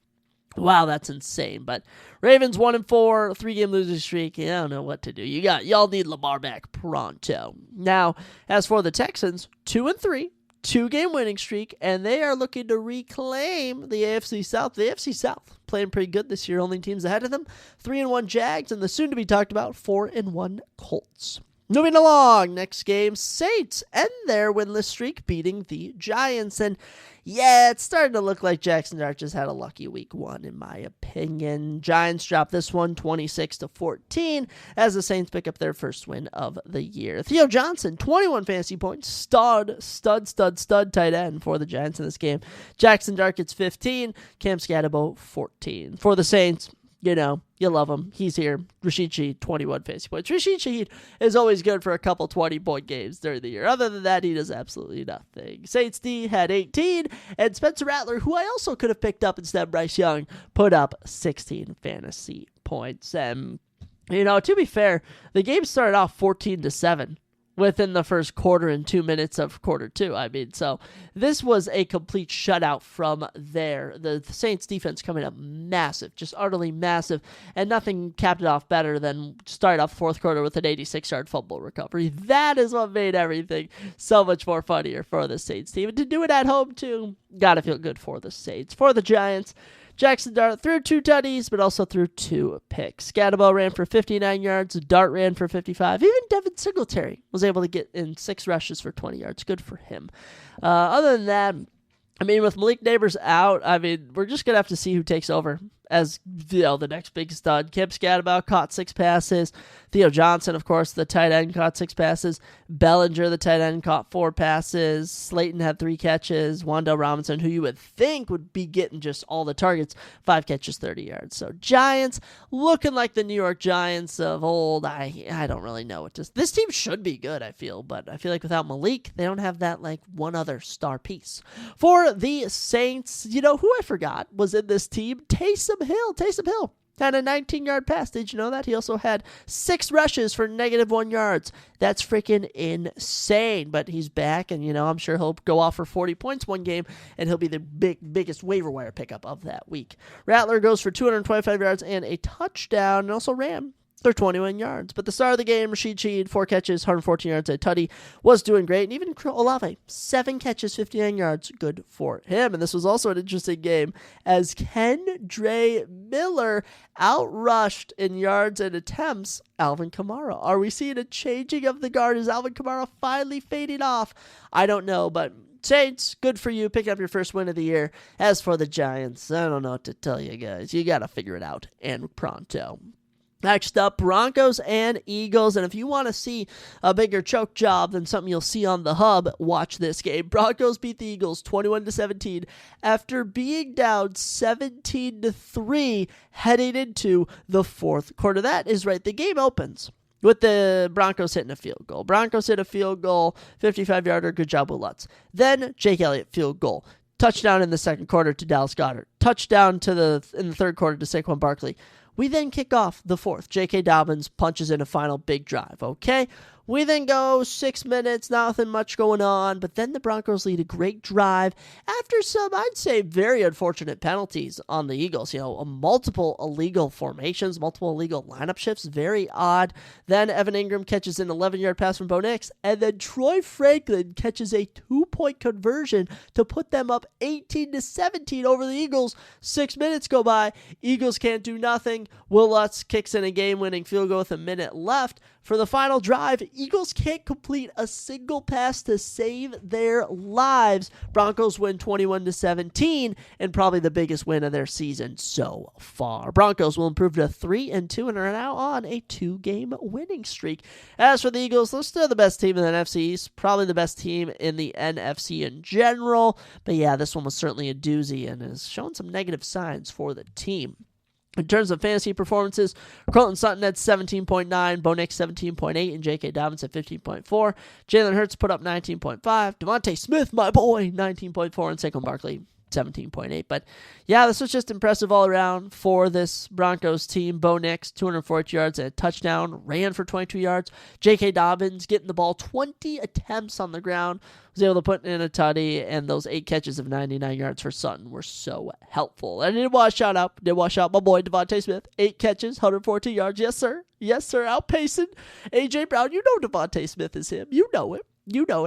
that's insane. But Ravens 1-4, 3-game losing streak. I don't know what to do. Y'all need Lamar back pronto. Now, as for the Texans, 2-3, 2-game winning streak, and they are looking to reclaim the AFC South. The AFC South playing pretty good this year. Only teams ahead of them: 3-1 Jags, and the soon to be talked about 4-1 Colts. Moving along, next game, Saints end their winless streak, beating the Giants. And yeah, it's starting to look like Jackson Dart just had a lucky week 1, in my opinion. Giants drop this one 26-14 as the Saints pick up their first win of the year. Theo Johnson, 21 fantasy points, stud tight end for the Giants in this game. Jackson Dart gets 15, Cam Scatterbo 14. For the Saints, you know, you love him. He's here. Rashid Shaheed, 21 fantasy points. Rashid Shaheed is always good for a couple 20-point games during the year. Other than that, he does absolutely nothing. Saints D had 18, and Spencer Rattler, who I also could have picked up instead of Bryce Young, put up 16 fantasy points. And, you know, to be fair, the game started off 14-7. Within the first quarter and 2 minutes of quarter 2. I mean, so this was a complete shutout from there. The Saints defense coming up massive, just utterly massive, and nothing capped it off better than start off fourth quarter with an 86-yard fumble recovery. That is what made everything so much more funnier for the Saints team. And to do it at home, too, gotta feel good for the Saints. For the Giants, Jackson Dart threw 2 tutties, but also threw 2 picks. Scatterbo ran for 59 yards. Dart ran for 55. Even Devin Singletary was able to get in 6 rushes for 20 yards. Good for him. Other than that, I mean, with Malik Neighbors out, I mean, we're just going to have to see who takes over as, you know, the next big stud. Kim Scatterbo caught 6 passes. Theo Johnson, of course, the tight end, caught 6 passes. Bellinger, the tight end, caught 4 passes. Slayton had 3 catches. Wandale Robinson, who you would think would be getting just all the targets, 5 catches, 30 yards. So Giants looking like the New York Giants of old. I don't really know what to. This team should be good, I feel, but I feel like without Malik, they don't have that like one other star piece. For the Saints, you know who I forgot was in this team? Taysom Hill had a 19-yard pass. Did you know that? He also had 6 rushes for -1 yards. That's freaking insane. But he's back, and, you know, I'm sure he'll go off for 40 points one game, and he'll be the biggest waiver wire pickup of that week. Rattler goes for 225 yards and a touchdown, and also ran for 21 yards. But the star of the game, Rashid Shaheed, 4 catches, 114 yards, a tutty, was doing great. And even Olave, 7 catches, 59 yards, good for him. And this was also an interesting game as Kendre Miller outrushed in yards and attempts Alvin Kamara. Are we seeing a changing of the guard? Is Alvin Kamara finally fading off? I don't know, but Saints, good for you. Pick up your first win of the year. As for the Giants, I don't know what to tell you guys. You got to figure it out, and pronto. Next up, Broncos and Eagles. And if you want to see a bigger choke job than something you'll see on the hub, watch this game. Broncos beat the Eagles 21-17 after being down 17-3 heading into the fourth quarter. That is right. The game opens with the Broncos hitting a field goal. Broncos hit a field goal, 55-yarder, good job with Lutz. Then Jake Elliott, field goal. Touchdown in the second quarter to Dallas Goedert. Touchdown in the third quarter to Saquon Barkley. We then kick off the fourth. J.K. Dobbins punches in a final big drive, okay? We then go 6 minutes, nothing much going on, but then the Broncos lead a great drive after some, I'd say, very unfortunate penalties on the Eagles. Multiple illegal formations, multiple illegal lineup shifts, very odd. Then Evan Ingram catches an 11-yard pass from Bo Nix, and then Troy Franklin catches a 2-point conversion to put them up 18-17 over the Eagles. 6 minutes go by, Eagles can't do nothing. Will Lutz kicks in a game-winning field goal with a minute left. For the final drive, Eagles can't complete a single pass to save their lives. Broncos win 21-17, and probably the biggest win of their season so far. Broncos will improve to 3-2 and are now on a 2-game winning streak. As for the Eagles, they're still the best team in the NFC East, probably the best team in the NFC in general. But yeah, this one was certainly a doozy and has shown some negative signs for the team. In terms of fantasy performances, Courtland Sutton had 17.9, Bo Nix 17.8, and J.K. Dobbins at 15.4. Jalen Hurts put up 19.5. Devontae Smith, my boy, 19.4, and Saquon Barkley 17.8. But yeah, this was just impressive all around for this Broncos team. Bo Nix, 240 yards and a touchdown, ran for 22 yards. J.K. Dobbins getting the ball 20 attempts on the ground, was able to put in a tutty, and those 8 catches of 99 yards for Sutton were so helpful. And did wash out my boy Devontae Smith, 8 catches, 114 yards. Yes, sir. Outpacing A.J. Brown. You know Devontae Smith is him. You know it.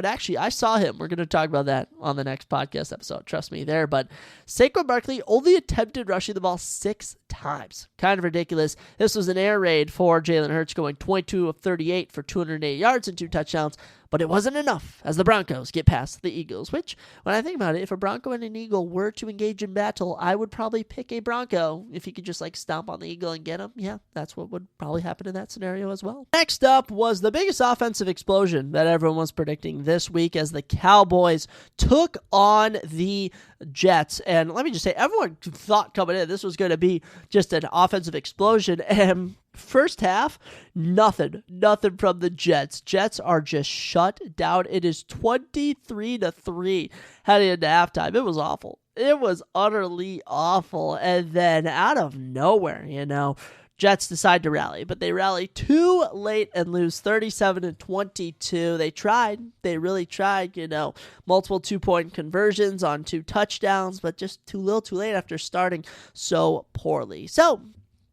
Actually, I saw him. We're going to talk about that on the next podcast episode. Trust me there. But Saquon Barkley only attempted rushing the ball 6 times. Kind of ridiculous. This was an air raid for Jalen Hurts, going 22 of 38 for 208 yards and 2 touchdowns. But it wasn't enough as the Broncos get past the Eagles, which, when I think about it, if a Bronco and an Eagle were to engage in battle, I would probably pick a Bronco. If you could just stomp on the Eagle and get him, yeah, that's what would probably happen in that scenario as well. Next up was the biggest offensive explosion that everyone was predicting this week as the Cowboys took on the Jets. And let me just say, everyone thought coming in this was going to be just an offensive explosion, and first half, nothing from the Jets. Jets are just shut down. It is 23-3 heading into halftime. It was awful. It was utterly awful. And then out of nowhere, Jets decide to rally, but they rally too late and lose 37-22. They really tried, multiple 2-point conversions on 2 touchdowns, but just too little too late after starting so poorly. So,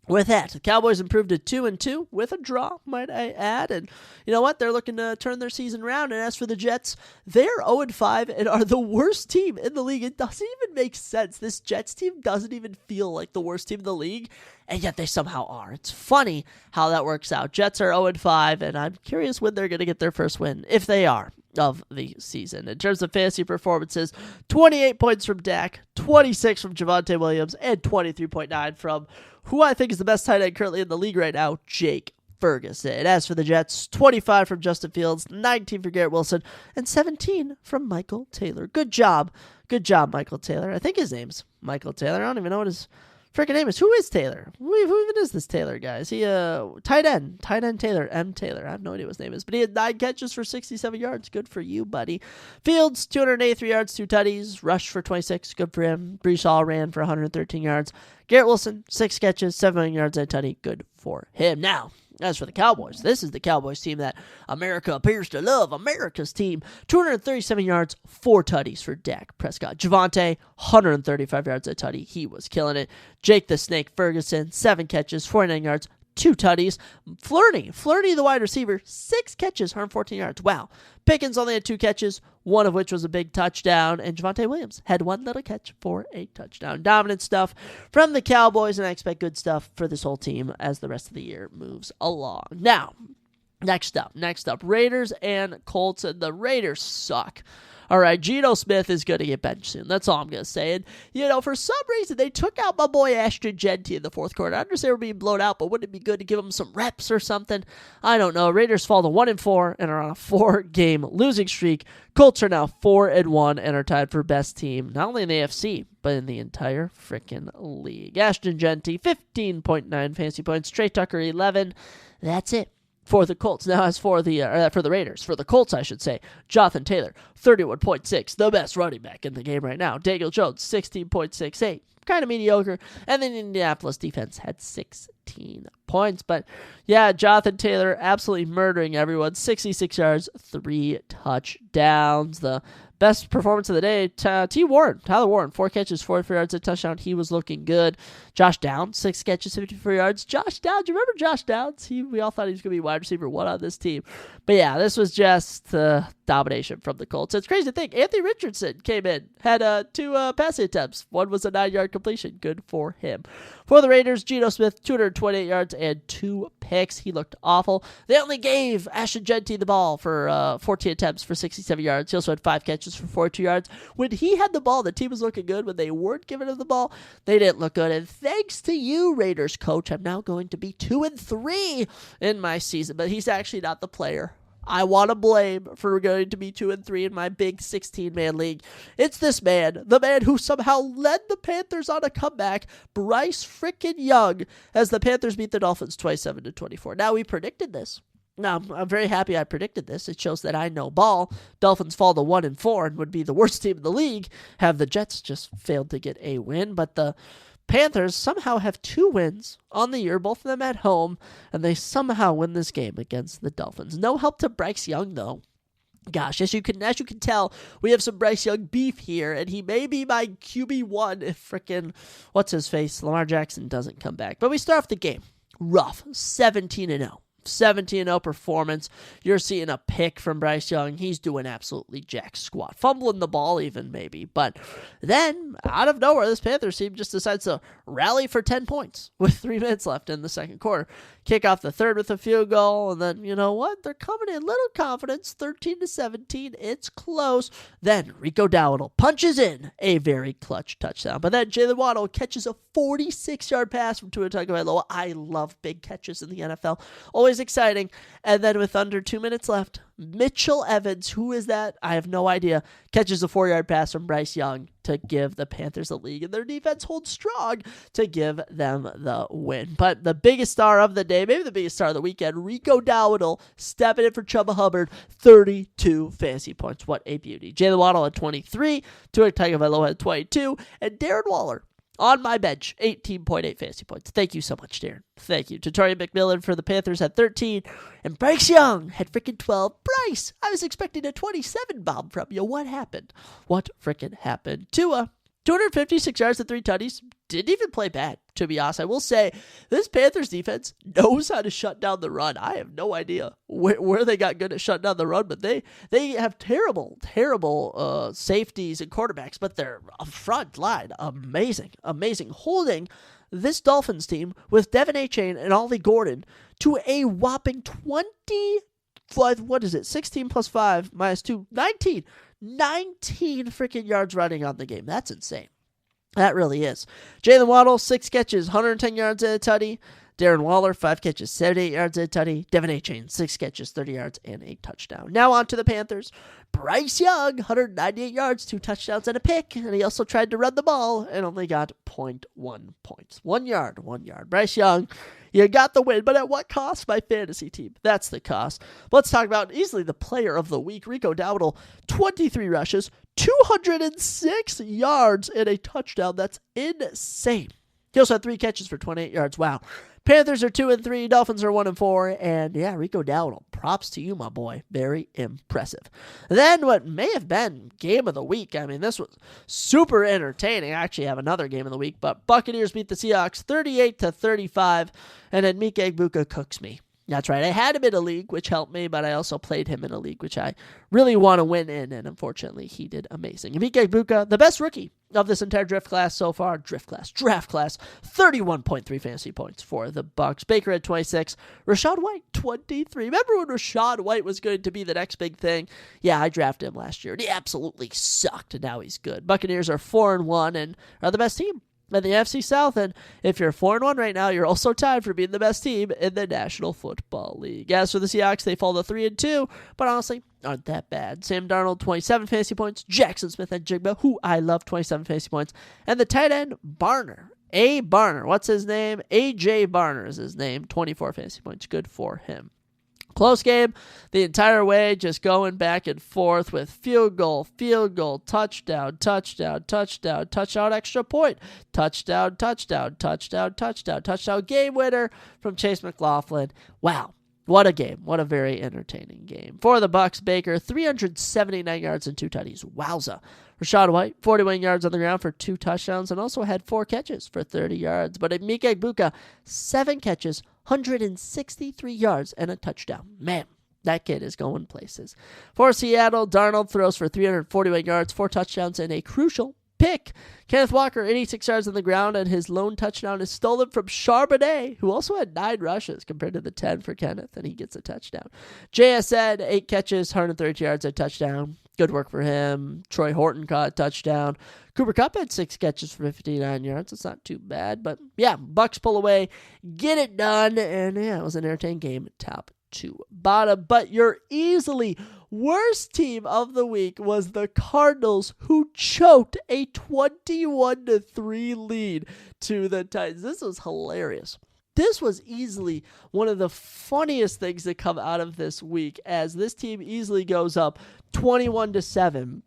with that, the Cowboys improved to 2-2 with a draw, might I add. And you know what? They're looking to turn their season around. And as for the Jets, they're 0-5 and are the worst team in the league. It doesn't even make sense. This Jets team doesn't even feel like the worst team in the league, and yet they somehow are. It's funny how that works out. Jets are 0-5, and I'm curious when they're going to get their first win, if they are, of the season. In terms of fantasy performances, 28 points from Dak, 26 from Javonte Williams, and 23.9 from who I think is the best tight end currently in the league right now, Jake Ferguson. As for the Jets, 25 from Justin Fields, 19 for Garrett Wilson, and 17 from Michael Taylor. Good job, Michael Taylor. I think his name's Michael Taylor. I don't even know what his freaking name is. Who is Taylor? Who even is this Taylor guy? Is he tight end Taylor, M. Taylor? I have no idea what his name is, but he had 9 catches for 67 yards. Good for you, buddy. Fields, 283 yards, 2 tutties. Rushed for 26. Good for him. Breece Hall ran for 113 yards. Garrett Wilson, 6 catches, 7 yards, and a tutty. Good for him. Now, as for the Cowboys, this is the Cowboys team that America appears to love. America's team. 237 yards, 4 tutties for Dak Prescott. Javonte, 135 yards, a tutty. He was killing it. Jake the Snake Ferguson, 7 catches, 49 yards, 2 tutties. Flirty the wide receiver, 6 catches, 114 yards. Wow. Pickens only had 2 catches, one of which was a big touchdown, and Javonte Williams had 1 little catch for a touchdown. Dominant stuff from the Cowboys, and I expect good stuff for this whole team as the rest of the year moves along. Now, next up, Raiders and Colts, and the Raiders suck. All right, Geno Smith is going to get benched soon. That's all I'm going to say. And, for some reason, they took out my boy Ashton Jeanty in the fourth quarter. I understand we're being blown out, but wouldn't it be good to give him some reps or something? I don't know. Raiders fall to 1-4 and are on a 4-game losing streak. Colts are now 4-1 and are tied for best team, not only in the AFC, but in the entire freaking league. Ashton Jeanty, 15.9 fantasy points. Trey Tucker, 11. That's it. for the Colts. Now, as for the Raiders, for the Colts, I should say, Jonathan Taylor, 31.6, the best running back in the game right now. Daniel Jones, 16.68, kind of mediocre. And then Indianapolis defense had 16 points. But yeah, Jonathan Taylor absolutely murdering everyone. 66 yards, 3 touchdowns. The best performance of the day, Tyler Warren, 4 catches, 44 yards, a touchdown. He was looking good. Josh Downs, 6 catches, 54 yards. Josh Downs, you remember Josh Downs? We all thought he was going to be wide receiver 1 on this team. But yeah, this was just domination from the Colts. It's crazy to think. Anthony Richardson came in, had 2 passing attempts. One was a 9-yard completion. Good for him. For the Raiders, Geno Smith, 228 yards and 2 picks. He looked awful. They only gave Ashton Jeanty the ball for 14 attempts for 67 yards. He also had 5 catches for 42 yards. When he had the ball, the team was looking good. When they weren't giving him the ball, they didn't look good. And thanks to you, Raiders coach, I'm now going to be 2-3 in my season. But he's actually not the player I want to blame for going to be 2-3 in my big 16-man league. It's this man, the man who somehow led the Panthers on a comeback, Bryce frickin' Young, as the Panthers beat the Dolphins 27-24. Now, we predicted this. Now, I'm very happy I predicted this. It shows that I know ball. Dolphins fall to 1-4 and would be the worst team in the league. Have the Jets just failed to get a win, but the Panthers somehow have 2 wins on the year, both of them at home, and they somehow win this game against the Dolphins. No help to Bryce Young, though. Gosh, as you can tell, we have some Bryce Young beef here, and he may be my QB1 if frickin' what's-his-face, Lamar Jackson doesn't come back. But we start off the game rough, 17-0. 17-0 performance. You're seeing a pick from Bryce Young. He's doing absolutely jack squat. Fumbling the ball even, maybe. But then, out of nowhere, this Panthers team just decides to rally for 10 points with 3 minutes left in the second quarter. Kick off the third with a field goal, and then, you know what? They're coming in little confidence, 13-17. It's close. Then, Rico Dowdle punches in a very clutch touchdown. But then, Jalen Waddle catches a 46-yard pass from Tua Tagovailoa. I love big catches in the NFL. Always exciting. And then with under 2 minutes left, Mitchell Evans, who is that? I have no idea, catches a 4-yard pass from Bryce Young to give the Panthers the lead, and their defense holds strong to give them the win. But the biggest star of the day, maybe the biggest star of the weekend, Rico Dowdle, stepping in for Chubba Hubbard, 32 fantasy points. What a beauty. Jalen Waddle had 23, Tua Tagovailoa had 22, and Darren Waller on my bench, 18.8 fantasy points. Thank you so much, Darren. Thank you. Tatori McMillan for the Panthers had 13, and Bryce Young had freaking 12. Bryce, I was expecting a 27 bomb from you. What happened? What freaking happened? Tua, 256 yards and 3 tutties. Didn't even play bad, to be honest. I will say, this Panthers defense knows how to shut down the run. I have no idea where they got good at shutting down the run, but they have terrible safeties and quarterbacks, but their front line, amazing. Holding this Dolphins team with Devin Achane and Ollie Gordon to a whopping 16 plus 5 minus 2, 19 freaking yards running on the game. That's insane. That really is. Jalen Waddle, 6 catches, 110 yards and a tutty. Darren Waller, 5 catches, 78 yards and a tutty. Devin Achane, 6 catches, 30 yards and a touchdown. Now on to the Panthers. Bryce Young, 198 yards, 2 touchdowns and a pick. And he also tried to run the ball and only got 0.1 points. 1 yard. Bryce Young, you got the win, but at what cost? My fantasy team. That's the cost. Let's talk about easily the player of the week, Rico Dowdle, 23 rushes, 206 yards and a touchdown. That's insane. He also had 3 catches for 28 yards. Wow. Panthers are 2-3. Dolphins are 1-4. And yeah, Rico Dowdle, props to you, my boy. Very impressive. Then what may have been game of the week. I mean, this was super entertaining. I actually have another game of the week, but Buccaneers beat the Seahawks 38-35. And then Mike Egbuka cooks me. That's right. I had him in a league, which helped me, but I also played him in a league, which I really want to win in, and unfortunately, he did amazing. Mike Egbuka, the best rookie of this entire draft class so far, 31.3 fantasy points for the Bucs. Baker had 26. Rachaad White, 23. Remember when Rachaad White was going to be the next big thing? Yeah, I drafted him last year, and he absolutely sucked, and now he's good. Buccaneers are 4-1 and are the best team in the NFC South, and if you're 4-1 right now, you're also tied for being the best team in the National Football League. As for the Seahawks, they fall to 3-2, but honestly, aren't that bad. Sam Darnold, 27 fantasy points. Jackson Smith and Jigba, who I love, 27 fantasy points. And the tight end, Barner. What's his name? A.J. Barner is his name, 24 fantasy points. Good for him. Close game the entire way, just going back and forth with field goal, touchdown, extra point, touchdown, game winner from Chase McLaughlin. Wow. What a game. What a very entertaining game. For the Bucs, Baker, 379 yards and 2 tutties. Wowza. Rachaad White, 41 yards on the ground for 2 touchdowns and also had 4 catches for 30 yards. But Emeka Egbuka, 7 catches, 163 yards and a touchdown. Man, that kid is going places. For Seattle, Darnold throws for 341 yards, 4 touchdowns, and a crucial pick. Kenneth Walker, 86 yards on the ground, and his lone touchdown is stolen from Charbonnet, who also had 9 rushes compared to the 10 for Kenneth, and he gets a touchdown. JSN, 8 catches, 130 yards, a touchdown. Good work for him. Troy Horton caught a touchdown. Cooper Kupp had 6 catches for 59 yards. It's not too bad, but yeah, Bucs pull away, get it done, and yeah, it was an entertaining game, top to bottom. But your easily worst team of the week was the Cardinals, who choked a 21-3 lead to the Titans. This was hilarious. This was easily one of the funniest things that come out of this week, as this team easily goes up 21-7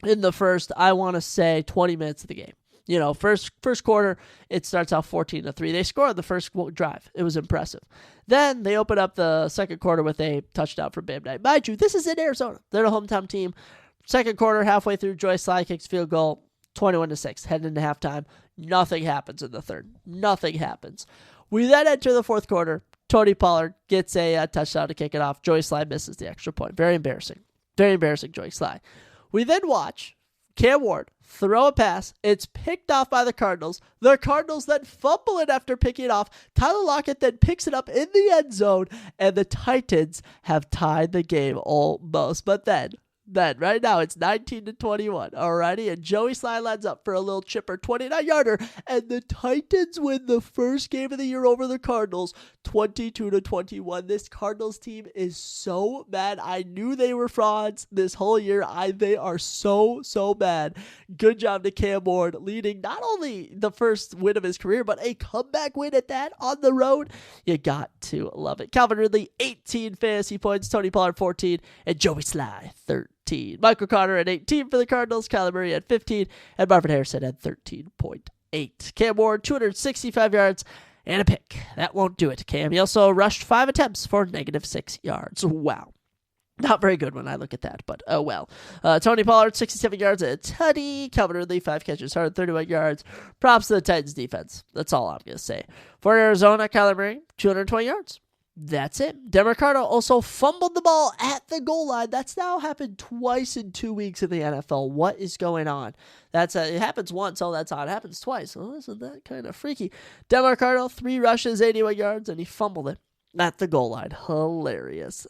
in the first, I want to say, 20 minutes of the game. You know, first quarter, it starts out 14-3. They scored the first drive. It was impressive. Then they open up the second quarter with a touchdown for Bam Knight. Mind you, this is in Arizona. They're the hometown team. Second quarter, halfway through, Joyce Sly kicks field goal, 21-6. Heading into halftime, nothing happens in the third. Nothing happens. We then enter the fourth quarter. Tony Pollard gets a touchdown to kick it off. Joyce Sly misses the extra point. Very embarrassing. Very embarrassing, Joyce Sly. We then watch Cam Ward throw a pass. It's picked off by the Cardinals. The Cardinals then fumble it after picking it off. Tyler Lockett then picks it up in the end zone, and the Titans have tied the game almost. But then right now it's 19-21, alrighty, and Joey Sly lands up for a little chipper 29-yarder, and the Titans win the first game of the year over the Cardinals, 22-21. This Cardinals team is so bad. I knew they were frauds this whole year. They are so bad. Good job to Cam Ward, leading not only the first win of his career, but a comeback win at that on the road. You got to love it. Calvin Ridley, 18 fantasy points. Tony Pollard, 14, and Joey Sly, 13. Michael Carter at 18 for the Cardinals. Kyler Murray at 15. And Marvin Harrison at 13.8. Cam Ward, 265 yards and a pick. That won't do it, Cam. He also rushed 5 attempts for -6 yards. Wow. Not very good when I look at that, but oh well. Tony Pollard, 67 yards and a tutty. Calvin Ridley, 5 catches, 131 yards. Props to the Titans defense. That's all I'm going to say. For Arizona, Kyler Murray, 220 yards. That's it. DeMarcado also fumbled the ball at the goal line. That's now happened twice in 2 weeks in the NFL. What is going on? It happens once. Oh, that's odd. It happens twice. Oh, isn't that kind of freaky? DeMarcado, 3 rushes, 81 yards, and he fumbled it at the goal line. Hilarious.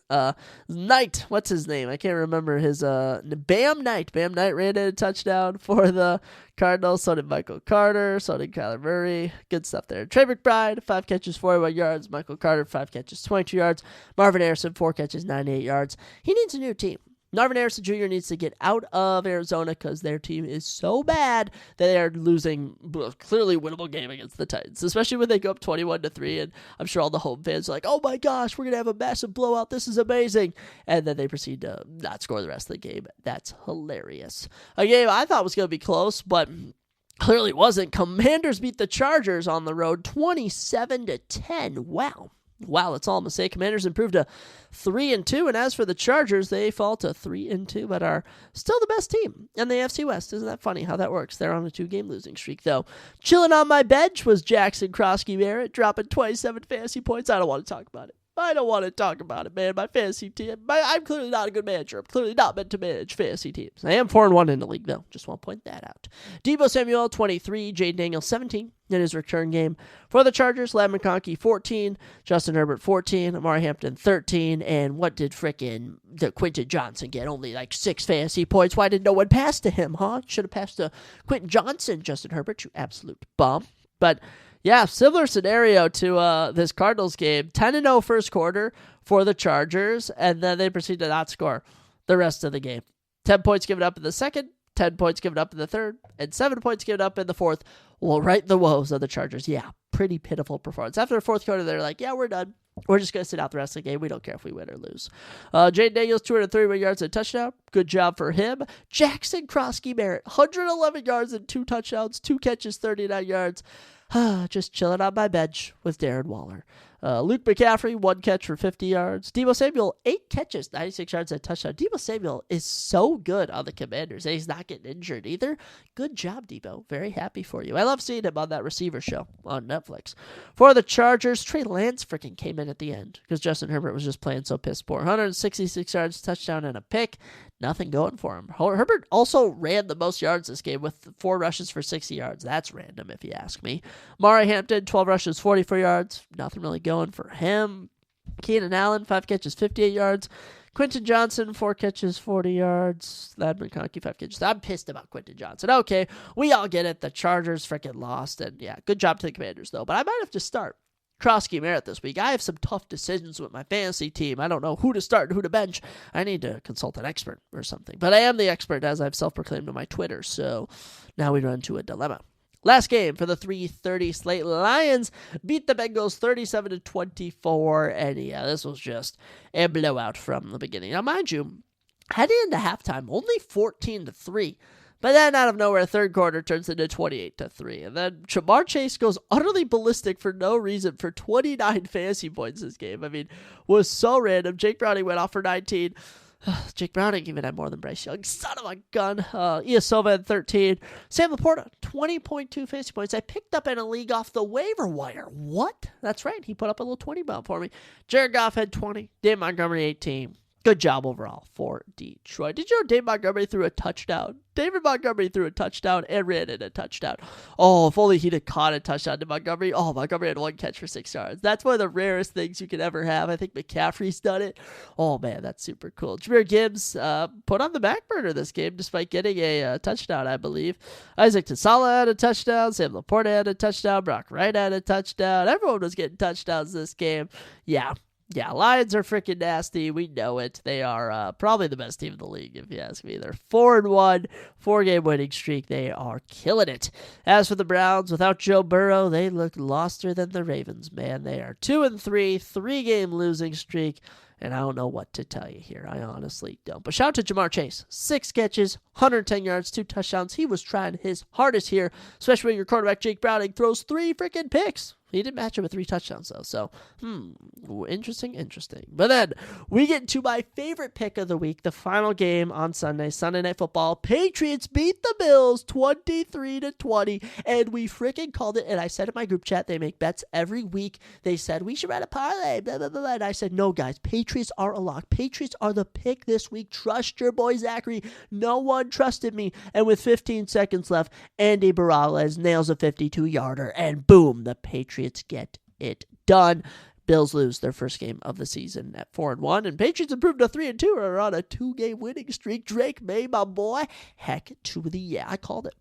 Knight, what's his name? I can't remember his, Bam Knight. Bam Knight ran in a touchdown for the Cardinals. So did Michael Carter. So did Kyler Murray. Good stuff there. Trey McBride, 5 catches, 41 yards. Michael Carter, 5 catches, 22 yards. Marvin Harrison, 4 catches, 98 yards. He needs a new team. Marvin Harrison Jr. needs to get out of Arizona because their team is so bad that they are losing a clearly winnable game against the Titans, especially when they go up 21-3, and I'm sure all the home fans are like, oh my gosh, we're going to have a massive blowout. This is amazing. And then they proceed to not score the rest of the game. That's hilarious. A game I thought was going to be close, but clearly wasn't. Commanders beat the Chargers on the road 27-10. Wow, that's all I'm going to say. Commanders improved to 3-2, and as for the Chargers, they fall to 3-2, but are still the best team in the AFC West. Isn't that funny how that works? They're on a 2-game losing streak, though. Chilling on my bench was Jackson Krosky-Barrett, dropping 27 fantasy points. I don't want to talk about it. I don't want to talk about it, man. My fantasy team, I'm clearly not a good manager. I'm clearly not meant to manage fantasy teams. I am 4-1 in the league, though. Just want to point that out. Deebo Samuel, 23. Jay Daniels, 17 in his return game. For the Chargers, Ladd McConkey, 14. Justin Herbert, 14. Amari Hampton, 13. And what did the Quentin Johnson get? Only like 6 fantasy points. Why did no one pass to him, huh? Should have passed to Quentin Johnson, Justin Herbert, you absolute bum. But yeah, similar scenario to this Cardinals game. 10-0 first quarter for the Chargers, and then they proceed to not score the rest of the game. 10 points given up in the second, 10 points given up in the third, and 7 points given up in the fourth will right the woes of the Chargers. Yeah, pretty pitiful performance. After the fourth quarter, they're like, yeah, we're done. We're just going to sit out the rest of the game. We don't care if we win or lose. Jaden Daniels, 231 yards and a touchdown. Good job for him. Jackson Krosky-Merritt, 111 yards and 2 touchdowns, 2 catches, 39 yards. Just chilling on my bench with Darren Waller. Luke McCaffrey, 1 catch for 50 yards. Deebo Samuel, 8 catches, 96 yards and a touchdown. Deebo Samuel is so good on the Commanders, and he's not getting injured either. Good job, Deebo. Very happy for you. I love seeing him on that receiver show on Netflix. For the Chargers, Trey Lance freaking came in at the end because Justin Herbert was just playing so piss poor. 166 yards, touchdown, and a pick. Nothing going for him. Herbert also ran the most yards this game with 4 rushes for 60 yards. That's random if you ask me. Mari Hampton, 12 rushes, 44 yards. Nothing really going for him. Keenan Allen, 5 catches, 58 yards. Quentin Johnson, 4 catches, 40 yards. Thad McConkey, 5 catches. I'm pissed about Quentin Johnson. Okay, we all get it. The Chargers freaking lost. And yeah, good job to the Commanders, though. But I might have to start Krosky-Merritt this week. I have some tough decisions with my fantasy team. I don't know who to start and who to bench. I need to consult an expert or something. But I am the expert, as I've self-proclaimed on my Twitter. So now we run into a dilemma. Last game for the 3:30 slate. Lions beat the Bengals 37-24. And yeah, this was just a blowout from the beginning. Now, mind you, heading into halftime, only 14-3. But then out of nowhere, third quarter turns into 28-3. And then Jamar Chase goes utterly ballistic for no reason for 29 fantasy points this game. I mean, was so random. Jake Browning went off for 19. Jake Browning even had more than Bryce Young. Son of a gun. Iosova had 13. Sam Laporta, 20.2 fantasy points. I picked up in a league off the waiver wire. What? That's right. He put up a little 20 bomb for me. Jared Goff had 20. Dave Montgomery, 18. Good job overall for Detroit. Did you know David Montgomery threw a touchdown? David Montgomery threw a touchdown and ran in a touchdown. Oh, if only he'd have caught a touchdown to Montgomery. Oh, Montgomery had 1 catch for 6 yards. That's one of the rarest things you can ever have. I think McCaffrey's done it. Oh, man, that's super cool. Jahmyr Gibbs put on the back burner this game despite getting a touchdown, I believe. Isaac Tasala had a touchdown. Sam Laporta had a touchdown. Brock Wright had a touchdown. Everyone was getting touchdowns this game. Yeah, Lions are freaking nasty. We know it. They are probably the best team in the league, if you ask me. They're 4-1, 4-game winning streak. They are killing it. As for the Browns, without Joe Burrow, they look loster than the Ravens, man. They are 2-3, 3-game losing streak. And I don't know what to tell you here. I honestly don't. But shout out to Jamar Chase. 6 catches, 110 yards, 2 touchdowns. He was trying his hardest here, especially when your quarterback, Jake Browning, throws 3 freaking picks. He didn't match it with 3 touchdowns, though. So, interesting. But then, we get to my favorite pick of the week, the final game on Sunday, Sunday Night Football. Patriots beat the Bills 23-20, and we freaking called it. And I said in my group chat, they make bets every week. They said, we should run a parlay, blah, blah, blah, blah. And I said, no, guys, Patriots are a lock. Patriots are the pick this week. Trust your boy, Zachary. No one trusted me. And with 15 seconds left, Andy Barales nails a 52-yarder, and boom, the Patriots get it done. Bills lose their first game of the season at 4-1, and Patriots improved to 3-2 are on a 2-game winning streak. Drake May, my boy. Heck to the yeah. I called it.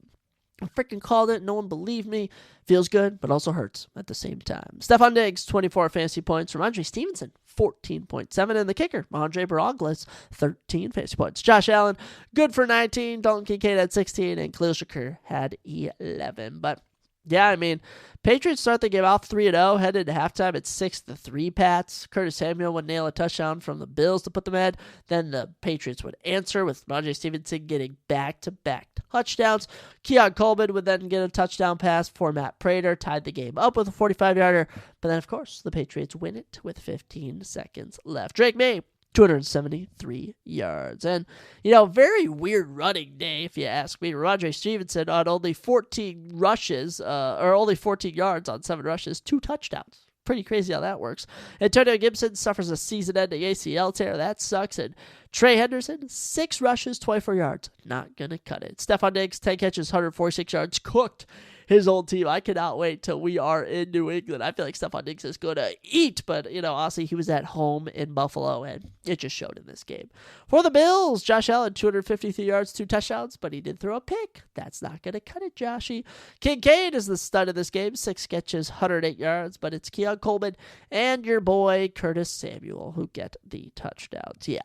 I freaking called it. No one believed me. Feels good, but also hurts at the same time. Stephon Diggs, 24 fantasy points. Ramondre Stevenson, 14.7. And the kicker, Andre Baroglis, 13 fantasy points. Josh Allen, good for 19. Dalton Kincaid had 16. And Khalil Shakur had 11. But yeah, I mean, Patriots start the game off 3-0, headed to halftime at 6-3 Pats. Curtis Samuel would nail a touchdown from the Bills to put them ahead. Then the Patriots would answer with Ramondre Stevenson getting back-to-back touchdowns. Keon Coleman would then get a touchdown pass before Matt Prater tied the game up with a 45-yarder. But then, of course, the Patriots win it with 15 seconds left. Drake May, 273 yards. And, very weird running day, if you ask me. Ramondre Stevenson on only 14 rushes, or only 14 yards on 7 rushes, 2 touchdowns. Pretty crazy how that works. Antonio Gibson suffers a season-ending ACL tear. That sucks. And Trey Henderson, 6 rushes, 24 yards. Not going to cut it. Stephon Diggs, 10 catches, 146 yards. Cooked his old team. I cannot wait till we are in New England. I feel like Stephon Diggs is going to eat, but, honestly, he was at home in Buffalo, and it just showed in this game. For the Bills, Josh Allen, 253 yards, 2 touchdowns, but he did throw a pick. That's not going to cut it, Joshy. Kincaid is the stud of this game, 6 catches, 108 yards, but it's Keon Coleman and your boy Curtis Samuel who get the touchdowns. Yeah.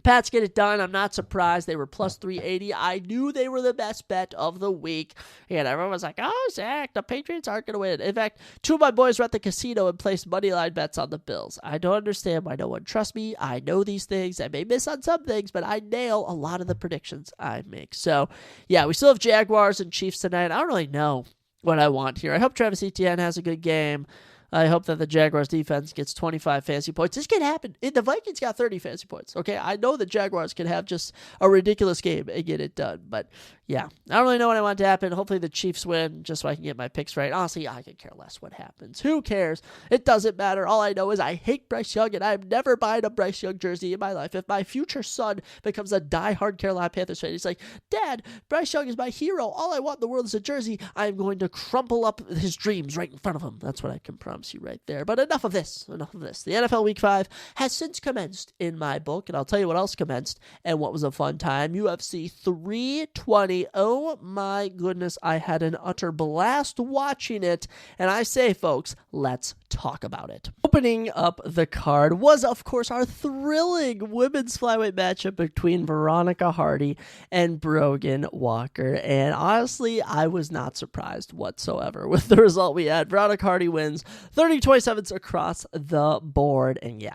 Pats get it done. I'm not surprised. They were plus 380. I knew they were the best bet of the week. And everyone was like, oh, Zach, the Patriots aren't going to win. In fact, two of my boys were at the casino and placed money line bets on the Bills. I don't understand why no one trusts me. I know these things. I may miss on some things, but I nail a lot of the predictions I make. So, yeah, we still have Jaguars and Chiefs tonight. I don't really know what I want here. I hope Travis Etienne has a good game. I hope that the Jaguars defense gets 25 fantasy points. This can happen. The Vikings got 30 fantasy points, okay? I know the Jaguars can have just a ridiculous game and get it done. But, yeah, I don't really know what I want to happen. Hopefully the Chiefs win just so I can get my picks right. Honestly, I could care less what happens. Who cares? It doesn't matter. All I know is I hate Bryce Young, and I'm never buying a Bryce Young jersey in my life. If my future son becomes a diehard Carolina Panthers fan, he's like, Dad, Bryce Young is my hero. All I want in the world is a jersey. I'm going to crumple up his dreams right in front of him. That's what I can promise you right there. But enough of this. The NFL Week 5 has since commenced in my book, and I'll tell you what else commenced and what was a fun time. UFC 320. Oh my goodness, I had an utter blast watching it, and I say, folks, let's talk about it. Opening up the card was, of course, our thrilling women's flyweight matchup between Veronica Hardy and Brogan Walker, and honestly, I was not surprised whatsoever with the result we had. Veronica Hardy wins 30-27 across the board, and yeah,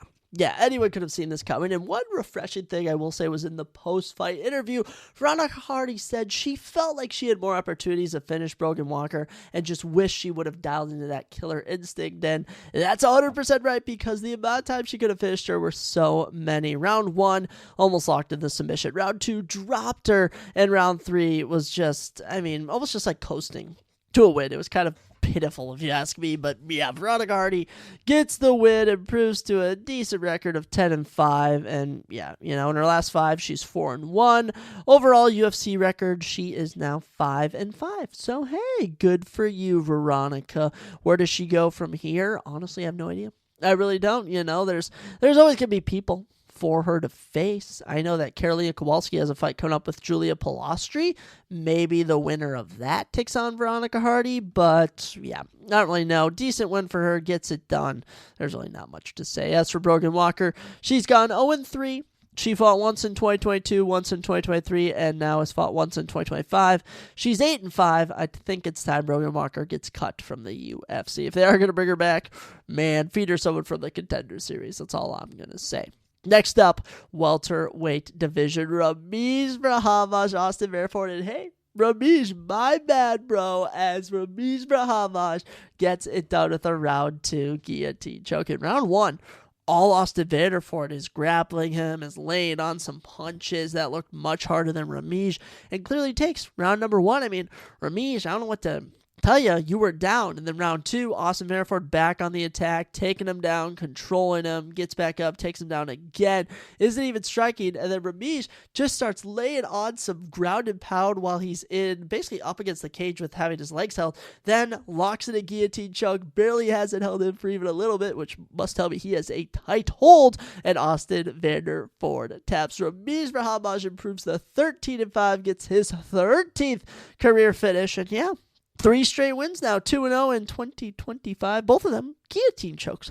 anyone could have seen this coming. And one refreshing thing I will say was in the post-fight interview, Veronica Hardy said she felt like she had more opportunities to finish Brogan Walker and just wished she would have dialed into that killer instinct. And that's 100% right, because the amount of time she could have finished her were so many. Round 1, almost locked in the submission. Round 2, dropped her. And round 3 was just, almost just like coasting to a win. It was kind of pitiful, if you ask me, but yeah, Veronica Hardy gets the win, improves to a decent record of 10-5, and yeah, in her last 5, she's 4-1. Overall UFC record, she is now 5-5. So hey, good for you, Veronica. Where does she go from here? Honestly, I have no idea. I really don't. There's always gonna be people for her to face. I know that Karolina Kowalski has a fight coming up with Julia Pilastri. Maybe the winner of that takes on Veronica Hardy, but yeah, I don't really know. Decent win for her, gets it done. There's really not much to say. As for Brogan Walker, she's gone 0-3. She fought once in 2022, once in 2023, and now has fought once in 2025. She's 8-5. I think it's time Brogan Walker gets cut from the UFC. If they are going to bring her back, man, feed her someone from the Contender Series. That's all I'm going to say. Next up, welterweight division, Ramiz Brahimaj, Austin Merford, and hey, Ramiz, my bad, bro, as Ramiz Brahimaj gets it done with a round 2 guillotine choke. In round 1, all Austin Vanderford is grappling him, is laying on some punches that looked much harder than Ramiz, and clearly takes round number 1. Ramiz, I don't know what to tell you were down. And then round 2, Austin Vanderford back on the attack, taking him down, controlling him, gets back up, takes him down again, isn't even striking, and then Ramiz just starts laying on some ground and pound while he's basically up against the cage with having his legs held, then locks in a guillotine choke, barely has it held in for even a little bit, which must tell me he has a tight hold, and Austin Vanderford taps. Ramiz Brahimaj improves to 13-5, gets his 13th career finish, and yeah, 3 straight wins now, 2-0 in 2025. Both of them guillotine chokes.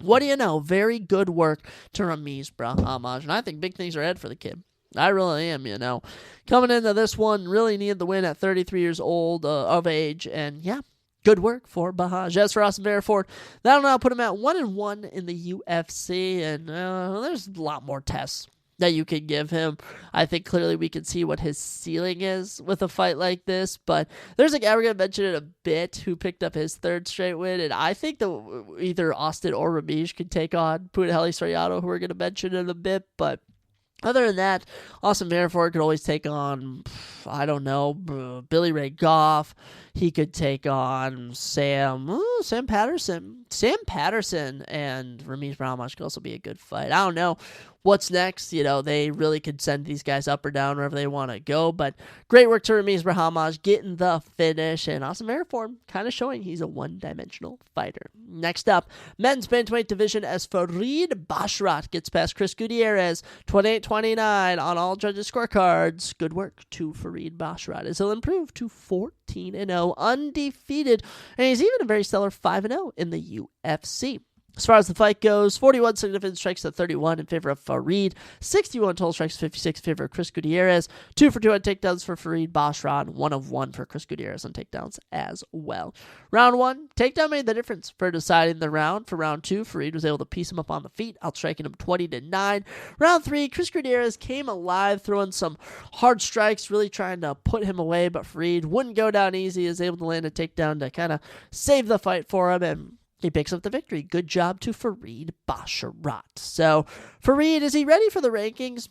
What do you know? Very good work to Ramiz Brahimaj. And I think big things are ahead for the kid. I really am, Coming into this one, really needed the win at 33 years old of age. And yeah, good work for Brahimaj. As for Austin Vanderford, that'll now put him at 1-1 in the UFC. And there's a lot more tests that you can give him. I think clearly we can see what his ceiling is with a fight like this, but there's a guy we're going to mention in a bit who picked up his 3rd straight win, and I think that either Austin or Ramiz could take on Punahele Soriano, who we're going to mention in a bit, but other than that, Austin Vanderford could always take on, I don't know, Billy Ray Goff. He could take on Sam Patterson. Sam Patterson and Ramiz Brahimaj could also be a good fight. I don't know what's next. They really could send these guys up or down wherever they want to go. But great work to Ramiz Brahimaj getting the finish. And Austin Vanderford kind of showing he's a one-dimensional fighter. Next up, men's bantamweight division as Farid Basharat gets past Chris Gutierrez, 28-29 on all judges' scorecards. Good work to Farid Basharat as he'll improve to 14-0, undefeated. And he's even a very stellar 5-0 in the UFC. As far as the fight goes, 41 significant strikes to 31 in favor of Farid, 61 total strikes to 56 in favor of Chris Gutierrez, 2 for 2 on takedowns for Farid Basharan, 1 of 1 for Chris Gutierrez on takedowns as well. Round 1, takedown made the difference for deciding the round. For round 2, Farid was able to piece him up on the feet, outstriking him 20-9. Round 3, Chris Gutierrez came alive, throwing some hard strikes, really trying to put him away, but Farid wouldn't go down easy, is able to land a takedown to kind of save the fight for him, and he picks up the victory. Good job to Farid Basharat. So, Farid, is he ready for the rankings?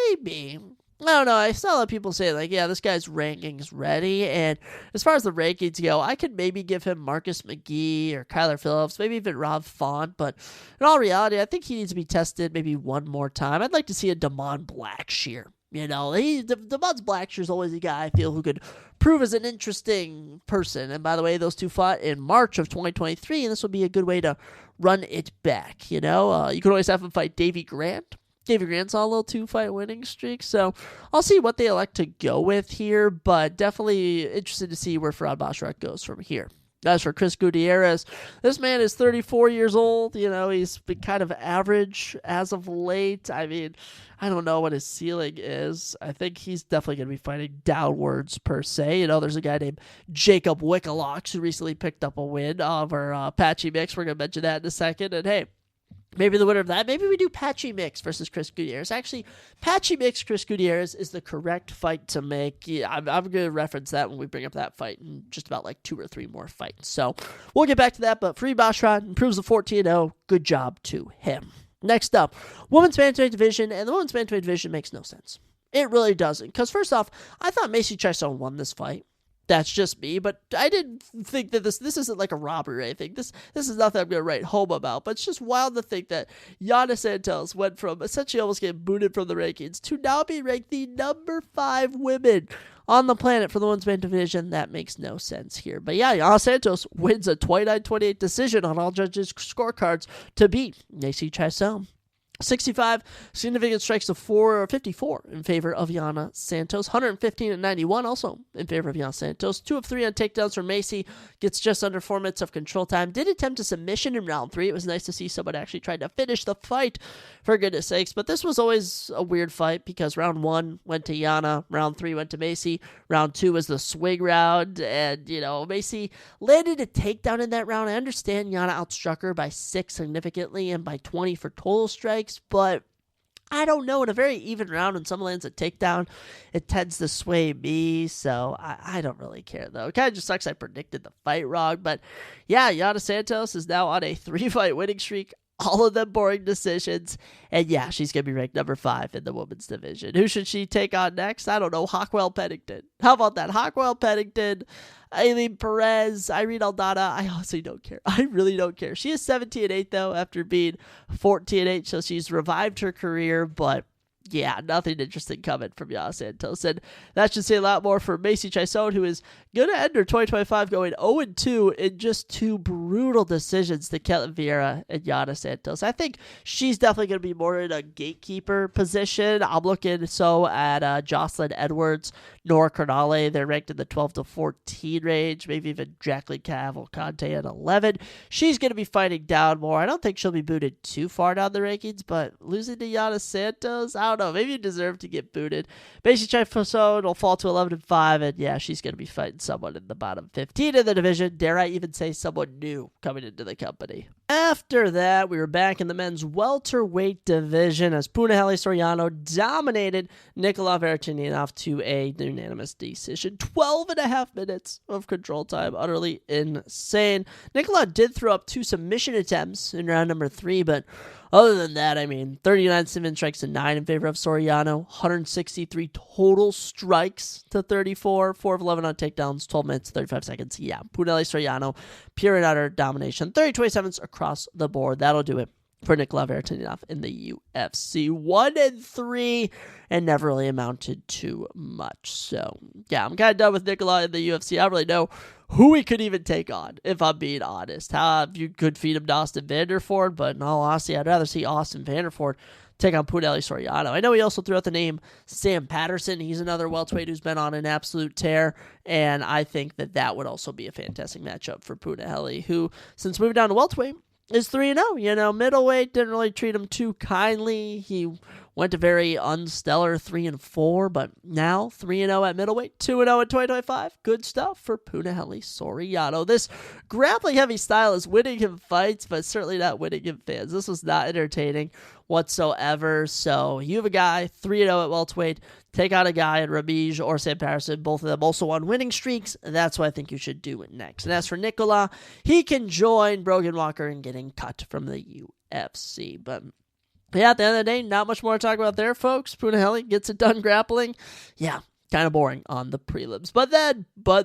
Maybe. I don't know. I saw a lot of people say, like, yeah, this guy's rankings ready. And as far as the rankings go, I could maybe give him Marcus McGee or Kyler Phillips, maybe even Rob Font. But in all reality, I think he needs to be tested maybe one more time. I'd like to see a Damon Blackshear. You know, Damon Blackshear's always a guy I feel who could prove as an interesting person. And by the way, those two fought in March of 2023, and this would be a good way to run it back. You know, you could always have him fight Davey Grant. Davey Grant's on a little 2-fight winning streak, so I'll see what they elect to go with here, but definitely interested to see where Farid Basharat goes from here. As for Chris Gutierrez, this man is 34 years old. You know, he's been kind of average as of late. I mean, I don't know what his ceiling is. I think he's definitely going to be fighting downwards per se. You know, there's a guy named Jacob Wickalocks who recently picked up a win over Patchy Mix. We're going to mention that in a second. And hey, maybe the winner of that, maybe we do Patchy Mix versus Chris Gutierrez. Actually, Patchy Mix, Chris Gutierrez is the correct fight to make. Yeah, I'm going to reference that when we bring up that fight in just about like 2 or 3 more fights. So we'll get back to that, but Farid Basharat improves the 14-0. Good job to him. Next up, women's bantamweight division, and the women's bantamweight division makes no sense. It really doesn't, because first off, I thought Macy Chiasson won this fight. That's just me, but I didn't think that this isn't like a robbery or anything. This is nothing I'm going to write home about, but it's just wild to think that Yana Santos went from essentially almost getting booted from the rankings to now being ranked the number 5 women on the planet for the women's bantamweight division. That makes no sense here. But yeah, Yana Santos wins a 29-28 decision on all judges' scorecards to beat Macy Chiasson. 65 significant strikes to 54 in favor of Yana Santos. 115-91 also in favor of Yana Santos. 2 of 3 on takedowns for Macy. Gets just under 4 minutes of control time. Did attempt a submission in round 3. It was nice to see someone actually tried to finish the fight, for goodness sakes. But this was always a weird fight because round 1 went to Yana. Round 3 went to Macy. Round 2 was the swing round. And, you know, Macy landed a takedown in that round. I understand Yana outstruck her by 6 significantly and by 20 for total strikes. But I don't know, in a very even round, when someone lands a takedown, it tends to sway me, so I don't really care, though. It kind of just sucks I predicted the fight wrong, but yeah, Yana Santos is now on a 3-fight winning streak, all of them boring decisions, and yeah, she's going to be ranked number 5 in the women's division. Who should she take on next? I don't know, Hawkwell Pennington. How about that? Hawkwell Pennington, Aileen Perez, Irene Aldana. I honestly don't care. I really don't care. She is 17-8 though after being 14-8, so she's revived her career, but yeah, nothing interesting coming from Yana Santos. And that should say a lot more for Macy Chiasson, who is going to end her 2025 going 0-2 in just 2 brutal decisions to Ketlen Vieira and Yana Santos. I think she's definitely going to be more in a gatekeeper position. I'm looking at Jocelyn Edwards, Nora Cornale. They're ranked in the 12-14 range, maybe even Jacqueline Cavalcante at 11. She's going to be fighting down more. I don't think she'll be booted too far down the rankings, but losing to Yana Santos, I don't know. Maybe you deserve to get booted. Macy Chiasson will fall to 11-5, and yeah, she's going to be fighting someone in the bottom 15 of the division. Dare I even say someone new coming into the company. After that, we were back in the men's welterweight division as Punahele Soriano dominated Nikola Veretinov to a unanimous decision. 12.5 minutes of control time. Utterly insane. Nikola did throw up 2 submission attempts in round number 3, but other than that, I mean, 39 submission strikes to 9 in favor of Soriano, 163 total strikes to 34, 4 of 11 on takedowns, 12 minutes, 35 seconds. Yeah, Punahele Soriano, pure and utter domination. 30-27s across the board. That'll do it for Nikola Veretinov in the UFC. 1-3 and never really amounted to much. So, yeah, I'm kind of done with Nikola in the UFC. I don't really know who he could even take on, if I'm being honest. You could feed him to Austin Vanderford, but in all honesty, I'd rather see Austin Vanderford take on Punahele Soriano. I know he also threw out the name Sam Patterson. He's another welterweight who's been on an absolute tear, and I think that would also be a fantastic matchup for Punahele, who, since moving down to welterweight, is 3-0. You know, middleweight didn't really treat him too kindly. He went a very unstellar 3-4, but now 3-0 at middleweight, 2-0 at 2025. Good stuff for Punahele Soriano. This grappling heavy style is winning him fights, but certainly not winning him fans. This was not entertaining whatsoever. So you have a guy 3-0 at welterweight, take out a guy in Ramij or Sam Patterson, both of them also on winning streaks. That's what I think you should do next. And as for Nicola, he can join Brogan Walker in getting cut from the UFC. But yeah, at the end of the day, not much more to talk about there, folks. Punahele gets it done grappling. Yeah, kind of boring on the prelims. But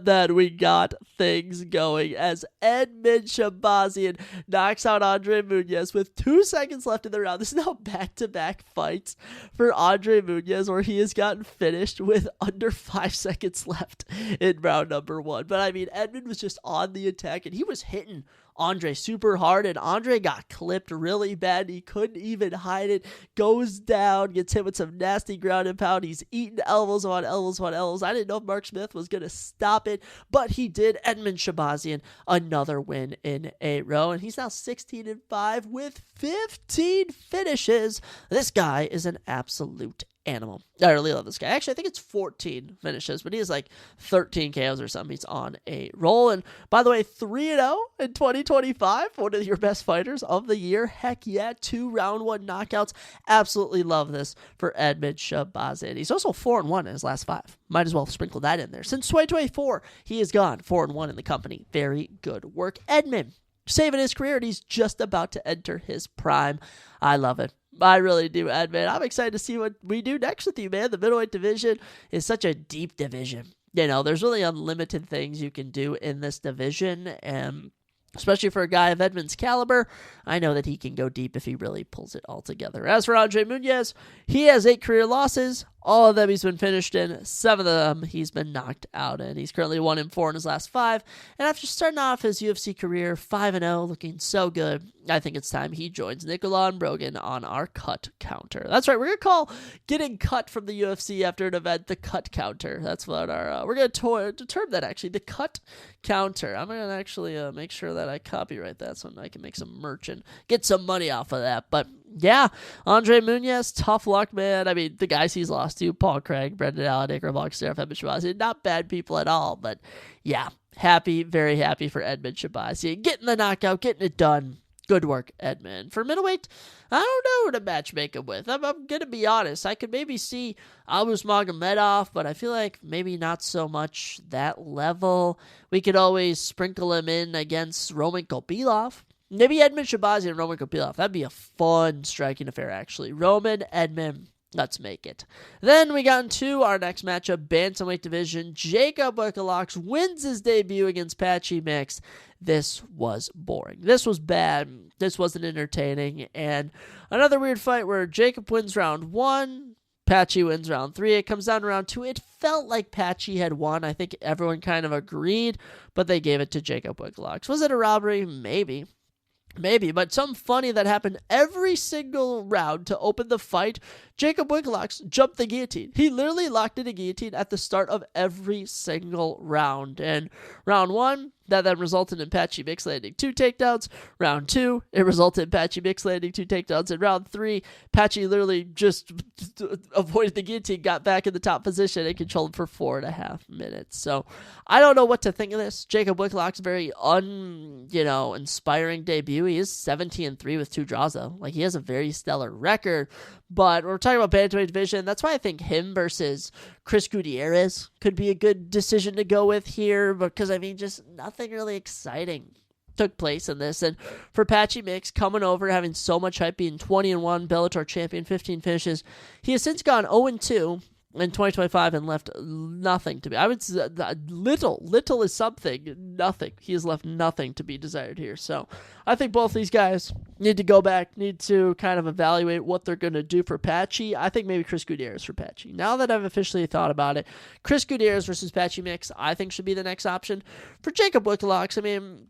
then we got things going as Edmen Shahbazyan knocks out Andre Muniz with 2 seconds left in the round. This is now back-to-back fights for Andre Muniz where he has gotten finished with under 5 seconds left in round number 1. But I mean, Edmen was just on the attack and he was hitting Andre super hard, and Andre got clipped really bad. He couldn't even hide it. Goes down, gets hit with some nasty ground and pound. He's eating elbows on elbows on elbows. I didn't know if Mark Smith was going to stop it, but he did. Edmen Shahbazyan, another win in a row, and he's now 16-5 with 15 finishes. This guy is an absolute animal. I really love this guy. Actually, I think it's 14 finishes, but he has like 13 KOs or something. He's on a roll. And by the way, 3-0 in 2025. One of your best fighters of the year. Heck yeah. 2 round 1 knockouts. Absolutely love this for Edmen Shahbazyan. He's also 4-1 in his last 5. Might as well sprinkle that in there. Since 2024, he has gone 4-1 in the company. Very good work. Edmen saving his career, and he's just about to enter his prime. I love it. I really do, Edmen. I'm excited to see what we do next with you, man. The middleweight division is such a deep division. You know, there's really unlimited things you can do in this division, and especially for a guy of Edmen's caliber, I know that he can go deep if he really pulls it all together. As for Andre Muniz, he has 8 career losses. All of them he's been finished in. 7 of them he's been knocked out in. He's currently 1-4 in his last 5. And after starting off his UFC career 5-0, looking so good, I think it's time he joins Nicola and Brogan on our cut counter. That's right, we're going to call getting cut from the UFC after an event the cut counter. That's what we're going to term that actually, the cut counter. I'm going to actually make sure that I copyright that so I can make some merch and get some money off of that. But yeah, Andre Muniz, tough luck, man. I mean, the guys he's lost to, Paul Craig, Brendan Allen, Ikram Akserov, Edmen Shahbazyan, not bad people at all, but yeah, happy, very happy for Edmen Shahbazyan. Getting the knockout, getting it done. Good work, Edmen. For middleweight, I don't know who to matchmake him with. I'm going to be honest. I could maybe see Almus Magomedov, but I feel like maybe not so much that level. We could always sprinkle him in against Roman Kopylov. Maybe Edmen Shahbazyan and Roman Kopylov. That'd be a fun striking affair, actually. Roman, Edmen, let's make it. Then we got into our next matchup, bantamweight division. Jacob Wickalox wins his debut against Patchy Mix. This was boring. This was bad. This wasn't entertaining. And another weird fight where Jacob wins round 1, Patchy wins round 3. It comes down to round 2. It felt like Patchy had won. I think everyone kind of agreed, but they gave it to Jacob Wickalox. Was it a robbery? Maybe, but something funny that happened every single round to open the fight. Jacob Wickalox jumped the guillotine. He literally locked in a guillotine at the start of every single round. And round 1, that then resulted in Patchy Mix landing 2 takedowns. Round 2, it resulted in Patchy Mix landing 2 takedowns. And round 3, Patchy literally just avoided the guillotine, got back in the top position, and controlled for 4.5 minutes. So I don't know what to think of this. Jacob Wickalox, very inspiring debut. He is 17-3 with 2 draws, though. Like, he has a very stellar record. But we're talking about bantamweight division. That's why I think him versus Chris Gutierrez could be a good decision to go with here, because, I mean, just nothing really exciting took place in this. And for Patchy Mix, coming over, having so much hype, being 20-1, Bellator champion, 15 finishes, he has since gone 0-2 in 2025 and left nothing to be. I would say little is something, nothing. He has left nothing to be desired here. So I think both these guys need to go back, need to kind of evaluate what they're going to do for Patchy. I think maybe Chris Gutierrez for Patchy. Now that I've officially thought about it, Chris Gutierrez versus Patchy Mix, I think should be the next option. For Jacob Wickalox, I mean,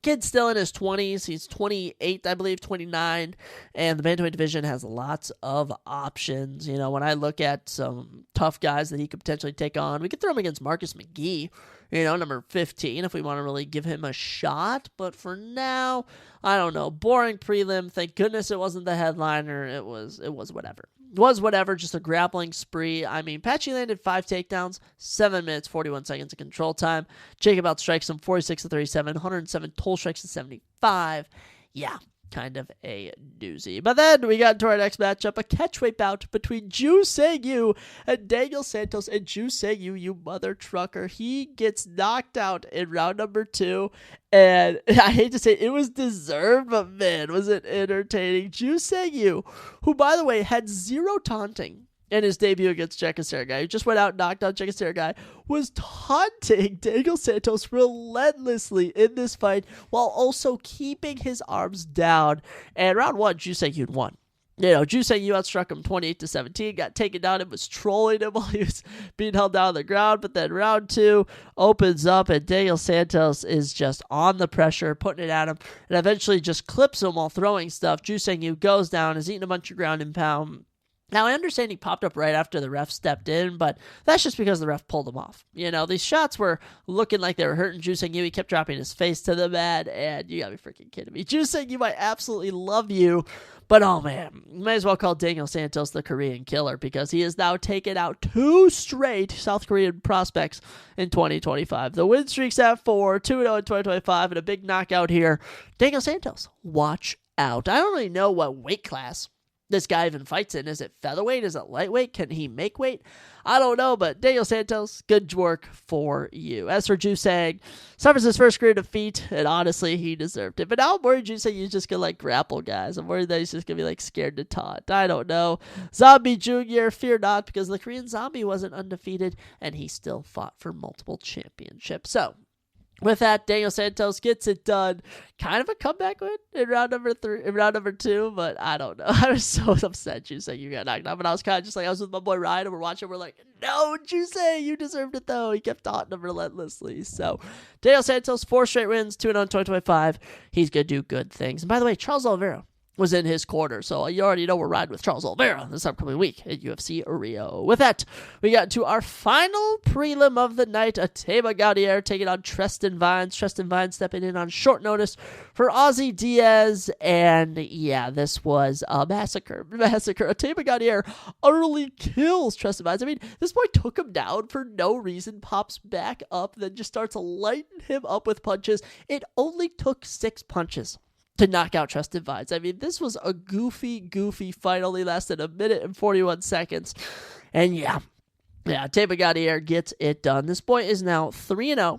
Kid's still in his 20s. He's 28, I believe, 29. And the bantamweight division has lots of options. You know, when I look at some tough guys that he could potentially take on, we could throw him against Marcus McGee, you know, number 15, if we want to really give him a shot. But for now, I don't know. Boring prelim. Thank goodness it wasn't the headliner. It was whatever. It was whatever, just a grappling spree. I mean, Patchy landed 5 takedowns, 7 minutes, 41 seconds of control time. Jacob outstrikes him 46 to 37, 107 total strikes to 75. Yeah, kind of a doozy. But then we got into our next matchup, a catchweight bout between Ju Sang-yu and Daniel Santos. And Ju Sang-yu, you mother trucker, he gets knocked out in round number 2. And I hate to say it was deserved, but man, was it entertaining. Ju Sang-yu, who, by the way, had 0 taunting in his debut against Jack Sergai, who just went out and knocked out Jack Sergai, was taunting Daniel Santos relentlessly in this fight while also keeping his arms down. And round 1, Ju Sang-yu won. You know, Ju Sang-yu outstruck him 28 to 17, got taken down and was trolling him while he was being held down on the ground. But then round 2 opens up and Daniel Santos is just on the pressure, putting it at him, and eventually just clips him while throwing stuff. Ju Sang-yu goes down, is eating a bunch of ground and pound. Now, I understand he popped up right after the ref stepped in, but that's just because the ref pulled him off. You know, these shots were looking like they were hurting Ju Sang-yu. He kept dropping his face to the mat, and you gotta be freaking kidding me. Ju Sang-yu, I absolutely love you, but oh man, you might as well call Daniel Santos the Korean killer, because he has now taken out 2 straight South Korean prospects in 2025. The win streak's at 4, 2-0 in 2025, and a big knockout here. Daniel Santos, watch out. I don't really know what weight class this guy even fights in. Is it featherweight? Is it lightweight? Can he make weight? I don't know, but Daniel Santos, good work for you. As for Ju Sang, suffers his first career defeat, and honestly, he deserved it. But now I'm worried Ju Sang is just going to, like, grapple guys. I'm worried that he's just going to be, like, scared to taunt. I don't know. Zombie Jr., fear not, because the Korean Zombie wasn't undefeated, and he still fought for multiple championships. So, with that, Daniel Santos gets it done. Kind of a comeback win in round number 2, but I don't know. I was so upset Ju Sang you got knocked out, but I was kind of just like, I was with my boy Ryan, and we're watching, we're like, no, Ju Sang, you deserved it though. He kept taunting him relentlessly. So, Daniel Santos, 4 straight wins, 2-0 in 2025. He's going to do good things. And by the way, Charles Oliveira was in his corner, so you already know we're riding with Charles Oliveira this upcoming week at UFC Rio. With that, we got to our final prelim of the night, Ateba Gaudier taking on Tristan Vines. Tristan Vines stepping in on short notice for Ozzy Diaz, and yeah, this was a massacre. Ateba Gaudier utterly kills Tristan Vines. I mean, this boy took him down for no reason, pops back up, then just starts lighting him up with punches. It only took 6 punches to knock out Tristan Vines. I mean, this was a goofy fight. Only lasted 1 minute and 41 seconds. And yeah, Ateba Gaudier gets it done. This boy is now 3-0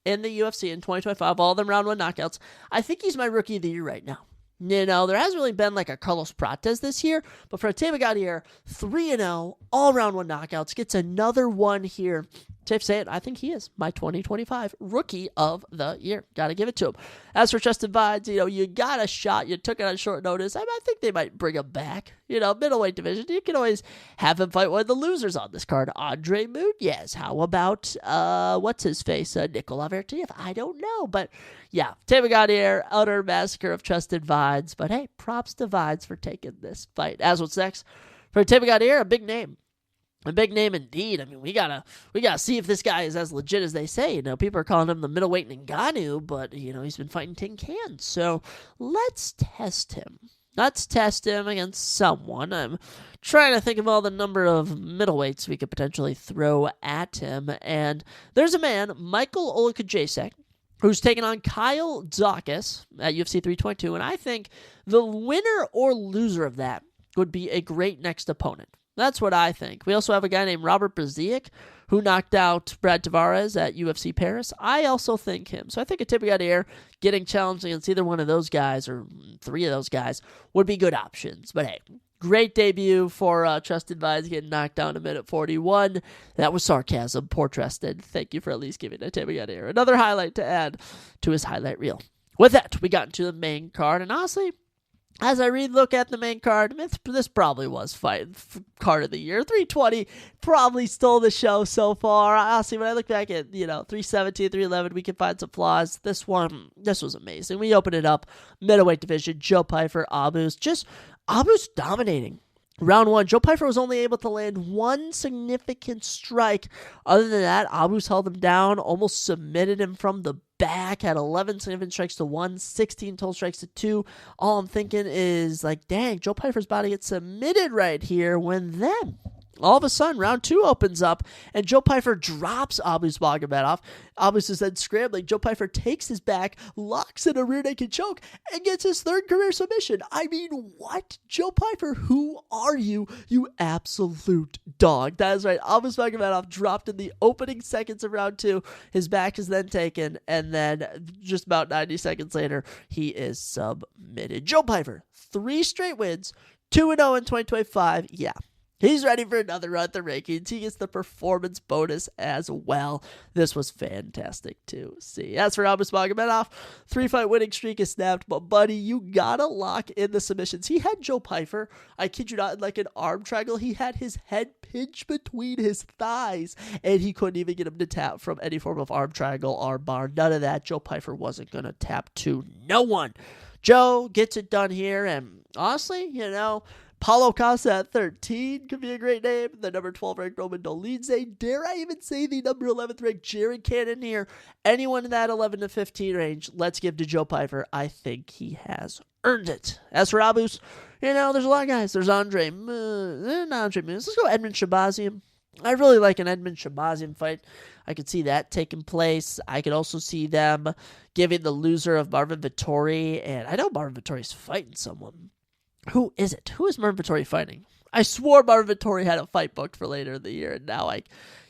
in the UFC in 2025. All of them round 1 knockouts. I think he's my rookie of the year right now. You know, there hasn't really been like a Carlos Prates this year, but for Ateba Gaudier, 3-0, all round 1 knockouts, gets another one here. Safe to say it, I think he is my 2025 rookie of the year. Gotta give it to him. As for Tristan Vines, you know, you got a shot. You took it on short notice. I think they might bring him back. You know, middleweight division. You can always have him fight one of the losers on this card. Andre Muniz. How about, what's his face? Nicolas Vertiev. I don't know. But yeah, Ateba Gaudier, utter massacre of Tristan Vines. But hey, props to Vines for taking this fight. As what's next? For Ateba Gaudier, a big name. A big name indeed. I mean, we gotta see if this guy is as legit as they say. You know, people are calling him the middleweight Ngannou, but you know, he's been fighting tin cans. So let's test him. Let's test him against someone. I'm trying to think of all the number of middleweights we could potentially throw at him. And there's a man, Michael Olakajasek, who's taking on Kyle Daukaus at UFC 322. And I think the winner or loser of that would be a great next opponent. That's what I think. We also have a guy named Robert Brzeziak who knocked out Brad Tavares at UFC Paris. I also think him. So I think Ateba Gaudier getting challenged against either one of those guys or 3 of those guys would be good options. But hey, great debut for Tristan Vines getting knocked down in 1:41. That was sarcasm. Poor Tristan. Thank you for at least giving Ateba Gaudier another highlight to add to his highlight reel. With that, we got into the main card, and honestly, as I look at the main card, this probably was fight card of the year. 320 probably stole the show so far. Honestly, when I look back at 317, 311, we can find some flaws. This was amazing. We open it up, middleweight division. Joe Pyfer, Abus dominating. Round 1, Joe Pyfer was only able to land one significant strike. Other than that, Abus held him down, almost submitted him from the back, had 11 significant strikes to 1, 16 total strikes to 2. All I'm thinking is, dang, Joe Pyfer's about to get submitted right here when then all of a sudden, round 2 opens up, and Joe Pyfer drops Abus Magomedov. Abus is then scrambling. Joe Pyfer takes his back, locks in a rear naked choke, and gets his 3rd career submission. I mean, what? Joe Pyfer, who are you? You absolute dog. That is right. Abus Magomedov dropped in the opening seconds of round 2. His back is then taken, and then just about 90 seconds later, he is submitted. Joe Pyfer, 3 straight wins, 2-0 in 2025. Yeah. He's ready for another run at the rankings. He gets the performance bonus as well. This was fantastic to see. As for Abus Magomedov, 3-fight winning streak is snapped, but buddy, you gotta lock in the submissions. He had Joe Pyfer, I kid you not, in an arm triangle. He had his head pinched between his thighs, and he couldn't even get him to tap from any form of arm triangle, arm bar, none of that. Joe Pyfer wasn't gonna tap to no one. Joe gets it done here, and honestly, Paulo Costa at 13 could be a great name. The number 12 ranked Roman Dolidze. Dare I even say the number 11th ranked Jared Cannonier? Anyone in that 11 to 15 range, let's give to Joe Pyfer. I think he has earned it. As for Abus, there's a lot of guys. There's Andre Moose. Let's go Edmund Shabazian. I really like an Edmund Shabazian fight. I could see that taking place. I could also see them giving the loser of Marvin Vettori, and I know Marvin Vittori's fighting someone. Who is it? Who is Marvin Vettori fighting? I swore Marvin Vettori had a fight booked for later in the year, and now I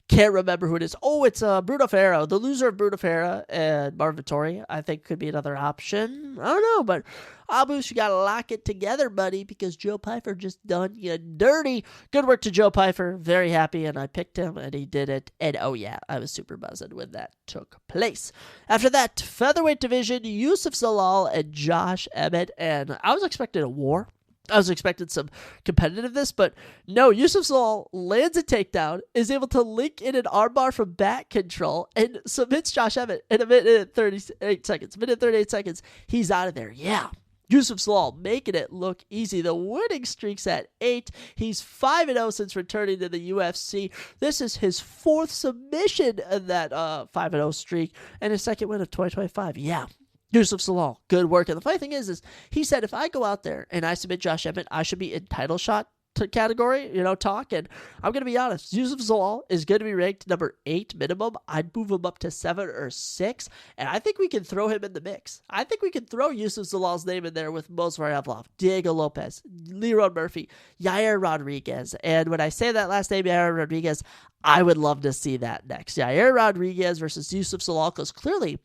can't remember who it is. Oh, it's Bruno Ferreira. The loser of Bruno Ferreira and Marvin Vettori, I think, could be another option. I don't know, but Abus, you got to lock it together, buddy, because Joe Pyfer just done you dirty. Good work to Joe Pyfer. Very happy, and I picked him, and he did it. And oh, yeah, I was super buzzed when that took place. After that, featherweight division, Yusuf Zalal and Josh Emmett, and I was expecting a war. I was expecting some competitiveness, but no, Yusuf Zalal lands a takedown, is able to link in an armbar from back control, and submits Josh Emmett in a minute and 38 seconds. Minute 38 seconds, he's out of there. Yeah. Yusuf Zalal making it look easy. The winning streak's at 8. He's 5-0 since returning to the UFC. This is his 4th submission in that 5-0 streak, and his 2nd win of 2025. Yeah. Yusuf Zalal, good work. And the funny thing is he said, if I go out there and I submit Josh Emmett, I should be in title shot category, talk. And I'm going to be honest, Yusuf Zalal is going to be ranked number 8 minimum. I'd move him up to 7 or 6. And I think we can throw him in the mix. I think we can throw Yusuf Zalal's name in there with Movsar Evloev, Diego Lopez, Leron Murphy, Yair Rodriguez. And when I say that last name, Yair Rodriguez, I would love to see that next. Yair Rodriguez versus Yusuf Zalal, because clearly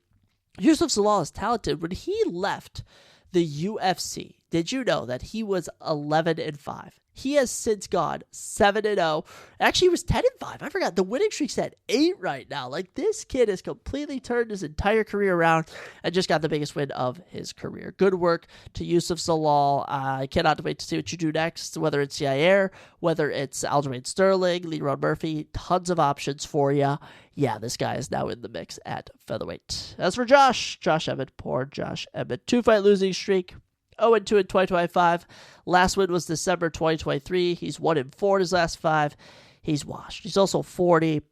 Yusuf Zalal is talented. When he left the UFC, did you know that he was 11-5? He has since gone 7-0. Actually, he was 10-5. I forgot. The winning streak's at 8 right now. This kid has completely turned his entire career around and just got the biggest win of his career. Good work to Yusuf Zalal. I cannot wait to see what you do next, whether it's Yair, whether it's Aljamain Sterling, Leron Murphy. Tons of options for you. Yeah, this guy is now in the mix at featherweight. As for Josh Emmett, poor Josh Emmett. 2-fight losing streak. 0-2 in 2025. Last win was December 2023. He's 1-4 in his last 5. He's washed. He's also 40.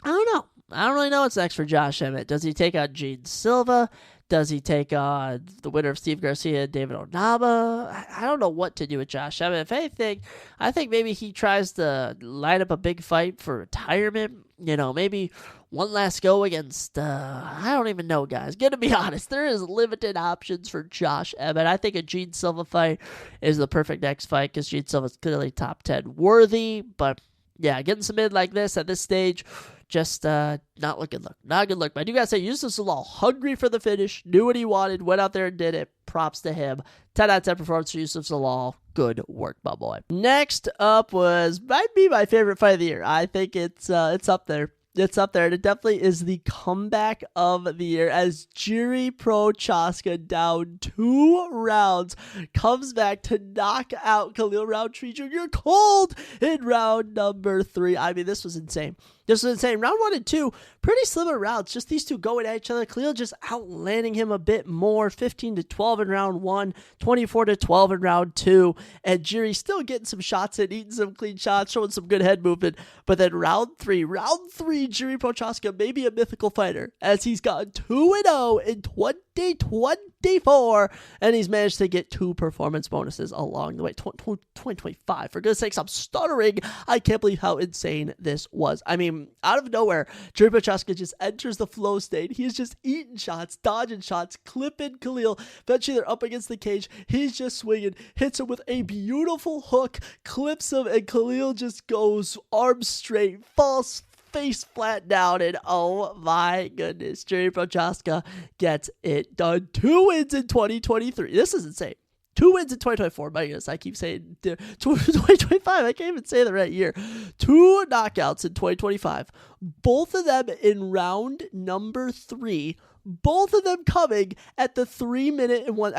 I don't know. I don't really know what's next for Josh Emmett. Does he take on Gene Silva? Does he take on the winner of Steve Garcia and David Onaba? I don't know what to do with Josh Emmett. If anything, I think maybe he tries to line up a big fight for retirement. Maybe one last go against, I don't even know, guys. Gonna be honest, there is limited options for Josh Emmett. I think a Gene Silva fight is the perfect next fight because Gene Silva is clearly top 10 worthy. But yeah, getting submitted like this at this stage, just not looking look. Not good look. But I do gotta say, Yusuf Zalal, hungry for the finish, knew what he wanted, went out there and did it. Props to him. 10 out of 10 performance for Yusuf Zalal. Good work, my boy. Next up might be my favorite fight of the year. I think it's up there. It's up there. It definitely is the comeback of the year as Jiri Prochazka down 2 rounds comes back to knock out Khalil Roundtree Jr. cold in round number 3. I mean, this was insane. This was insane. Round 1 and 2, pretty similar rounds. Just these two going at each other. Khalil just outlanding him a bit more. 15-12 in round 1, 24-12 in round 2. And Jiri still getting some shots in, eating some clean shots, showing some good head movement. But then round 3, Jiri Prochazka may be a mythical fighter as he's gone 2-0 in 2024. And he's managed to get 2 performance bonuses along the way. 2025. For goodness sakes, I'm stuttering. I can't believe how insane this was. I mean, out of nowhere, Jiri Prochazka just enters the flow state. He's just eating shots, dodging shots, clipping Khalil. Eventually, they're up against the cage. He's just swinging, hits him with a beautiful hook, clips him, and Khalil just goes arms straight, falls face flat down, and oh my goodness, Jiri Prochazka gets it done. 2 wins in 2023. This is insane. 2 wins in 2024. My goodness, I keep saying 2025. I can't even say the right year. 2 knockouts in 2025. Both of them in round number 3. Both of them coming at the 3 minute and 1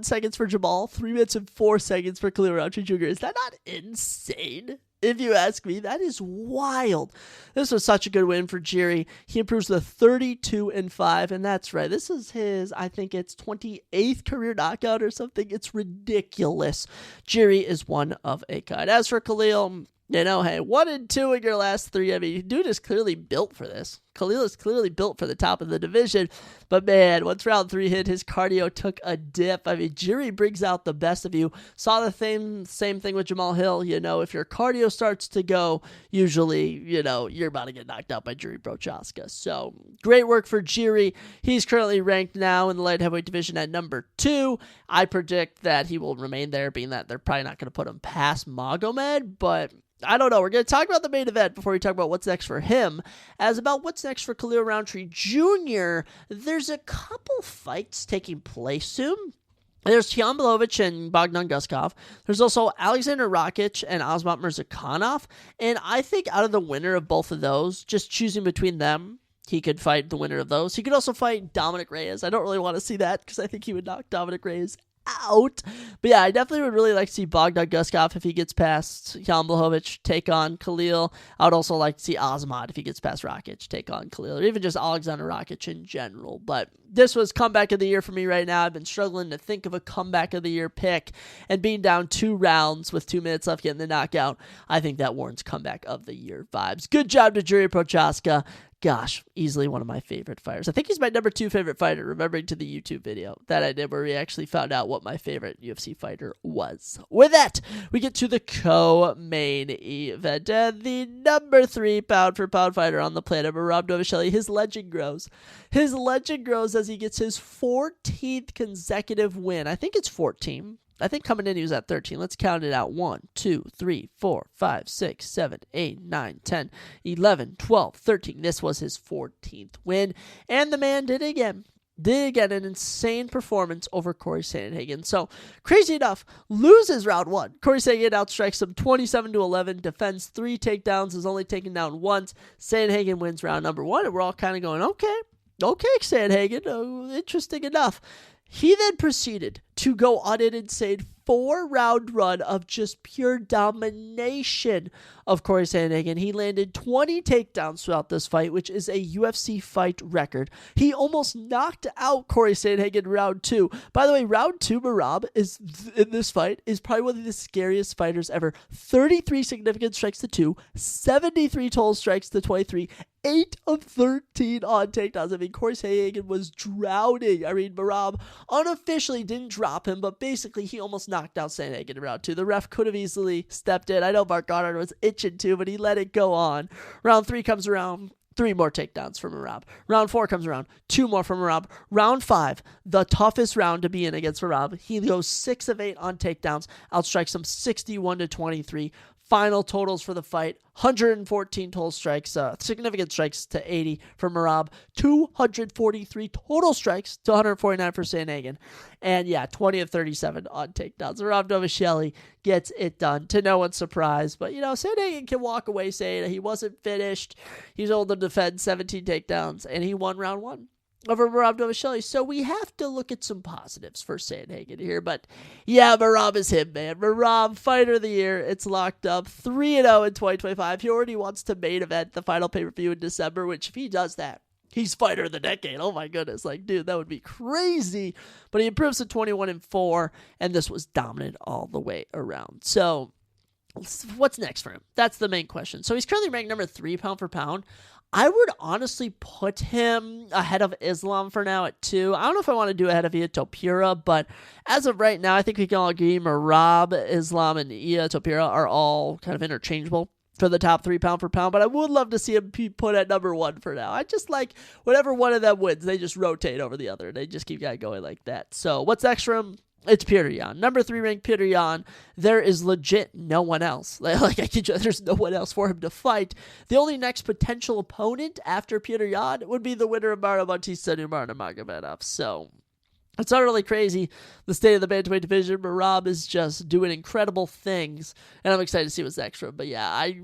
seconds for Jamal, 3 minutes and 4 seconds for Khalil Roundtree Jr. Is that not insane? If you ask me, that is wild. This was such a good win for Jiri. He improves to 32-5, and that's right. This is his, I think it's 28th career knockout or something. It's ridiculous. Jiri is one of a kind. As for Khalil, you know, hey, 1 and 2 in your last 3. I mean, dude is clearly built for this. Khalil is clearly built for the top of the division. But man, once round 3 hit, his cardio took a dip. I mean, Jiri brings out the best of you. Saw the same thing with Jamal Hill. You know, if your cardio starts to go, usually, you know, you're about to get knocked out by Jiri Prochazka. So great work for Jiri. He's currently ranked now in the light heavyweight division at number 2. I predict that he will remain there, being that they're probably not going to put him past Magomed, but I don't know. We're going to talk about the main event before we talk about what's next for him. As about what's next for Khalil Roundtree Jr., there's a couple fights taking place soon. There's Jan Blachowicz and Bogdan Guskov. There's also Alexander Rakic and Asmat Mirzakhanov. And I think out of the winner of both of those, just choosing between them, he could fight the winner of those. He could also fight Dominic Reyes. I don't really want to see that because I think he would knock Dominic Reyes out. But yeah, I definitely would really like to see Bogdan Guskov if he gets past Jan Blachowicz take on Khalil. I would also like to see Asmat if he gets past Rakic take on Khalil, or even just Alexander Rakic in general. But this was comeback of the year for me right now. I've been struggling to think of a comeback of the year pick, and being down 2 rounds with 2 minutes left getting the knockout, I think that warrants comeback of the year vibes. Good job to Jiri Prochazka. Gosh, easily one of my favorite fighters. I think he's my number 2 favorite fighter, remembering to the YouTube video that I did where we actually found out what my favorite UFC fighter was. With that, we get to the co-main event. The number 3 pound-for-pound fighter on the planet, Merab Dvalishvili, his legend grows. His legend grows as he gets his 14th consecutive win. I think it's 14. I think coming in he was at 13. Let's count it out. 1, 2, 3, 4, 5, 6, 7, 8, 9, 10, 11, 12, 13. This was his 14th win. And the man did it again. An insane performance over Corey Sandhagen. So, crazy enough, loses round 1. Corey Sandhagen outstrikes him 27-11, defends 3 takedowns, is only taken down once. Sandhagen wins round number 1, and we're all kind of going, okay, Sandhagen, interesting enough. He then proceeded to go on an insane 4-round run of just pure domination of Corey Sandhagen. He landed 20 takedowns throughout this fight, which is a UFC fight record. He almost knocked out Corey Sandhagen in round 2. By the way, round 2, Merab in this fight is probably one of the scariest fighters ever. 33 significant strikes to 2, 73 total strikes to 23, 8 of 13 on takedowns. I mean, Corey Sandhagen was drowning. I mean, Merab unofficially didn't drop him, but basically he almost knocked out Sandhagen in round 2. The ref could have easily stepped in. I know Mark Goddard was itching to, but he let it go on. Round 3 comes around. 3 more takedowns from Merab. Round 4 comes around. 2 more from Merab. Round 5, the toughest round to be in against Merab. He goes 6 of 8 on takedowns. Outstrikes him 61-23. Final totals for the fight: 114 total strikes, significant strikes to 80 for Merab, 243 total strikes to 149 for Sandhagen, and 20 of 37 on takedowns. Merab Dvalishvili gets it done, to no one's surprise. But, Sandhagen can walk away saying he wasn't finished. He's able to defend 17 takedowns, and he won round one over Merab Dvalishvili. So we have to look at some positives for Sandhagen here. But Merab is him, man. Merab, fighter of the year. It's locked up. 3-0 in 2025. He already wants to main event the final pay-per-view in December, which if he does that, he's fighter of the decade. Oh my goodness. Dude, that would be crazy. But he improves to 21-4, and this was dominant all the way around. So what's next for him? That's the main question. So he's currently ranked number 3 pound for pound. I would honestly put him ahead of Islam for now at 2. I don't know if I want to do ahead of Ilia Topuria, but as of right now, I think we can all agree Merab, Islam, and Ilia Topuria are all kind of interchangeable for the top 3 pound for pound, but I would love to see him be put at number 1 for now. I just like whatever one of them wins, they just rotate over the other. They just keep going like that. So what's next for him? It's Petr Yan. Number 3 ranked Petr Yan. There is legit no one else. There's no one else for him to fight. The only next potential opponent after Petr Yan would be the winner of Mario Bautista Nurmagomedov. So it's utterly crazy, the state of the bantamweight division. Merab is just doing incredible things, and I'm excited to see what's next for him. But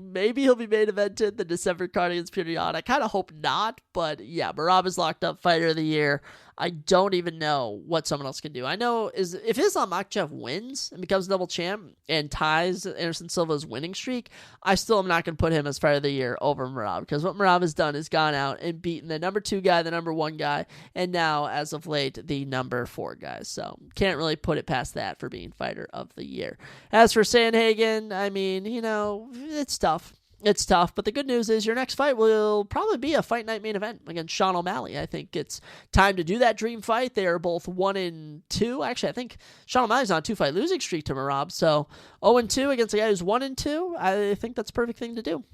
maybe he'll be main evented the December card against Petr Yan. I kind of hope not, but Merab is locked up, fighter of the year. I don't even know what someone else can do. I know is if Islam Makhachev wins and becomes double champ and ties Anderson Silva's winning streak, I still am not going to put him as fighter of the year over Merab, because what Merab has done is gone out and beaten the number 2 guy, the number 1 guy, and now, as of late, the number 4 guy. So can't really put it past that for being fighter of the year. As for Sandhagen, I mean, it's tough. It's tough, but the good news is your next fight will probably be a fight night main event against Sean O'Malley. I think it's time to do that dream fight. They are both 1-2. Actually, I think Sean O'Malley's on a 2-fight losing streak to Merab, so 0-2 against a guy who's 1-2. I think that's a perfect thing to do.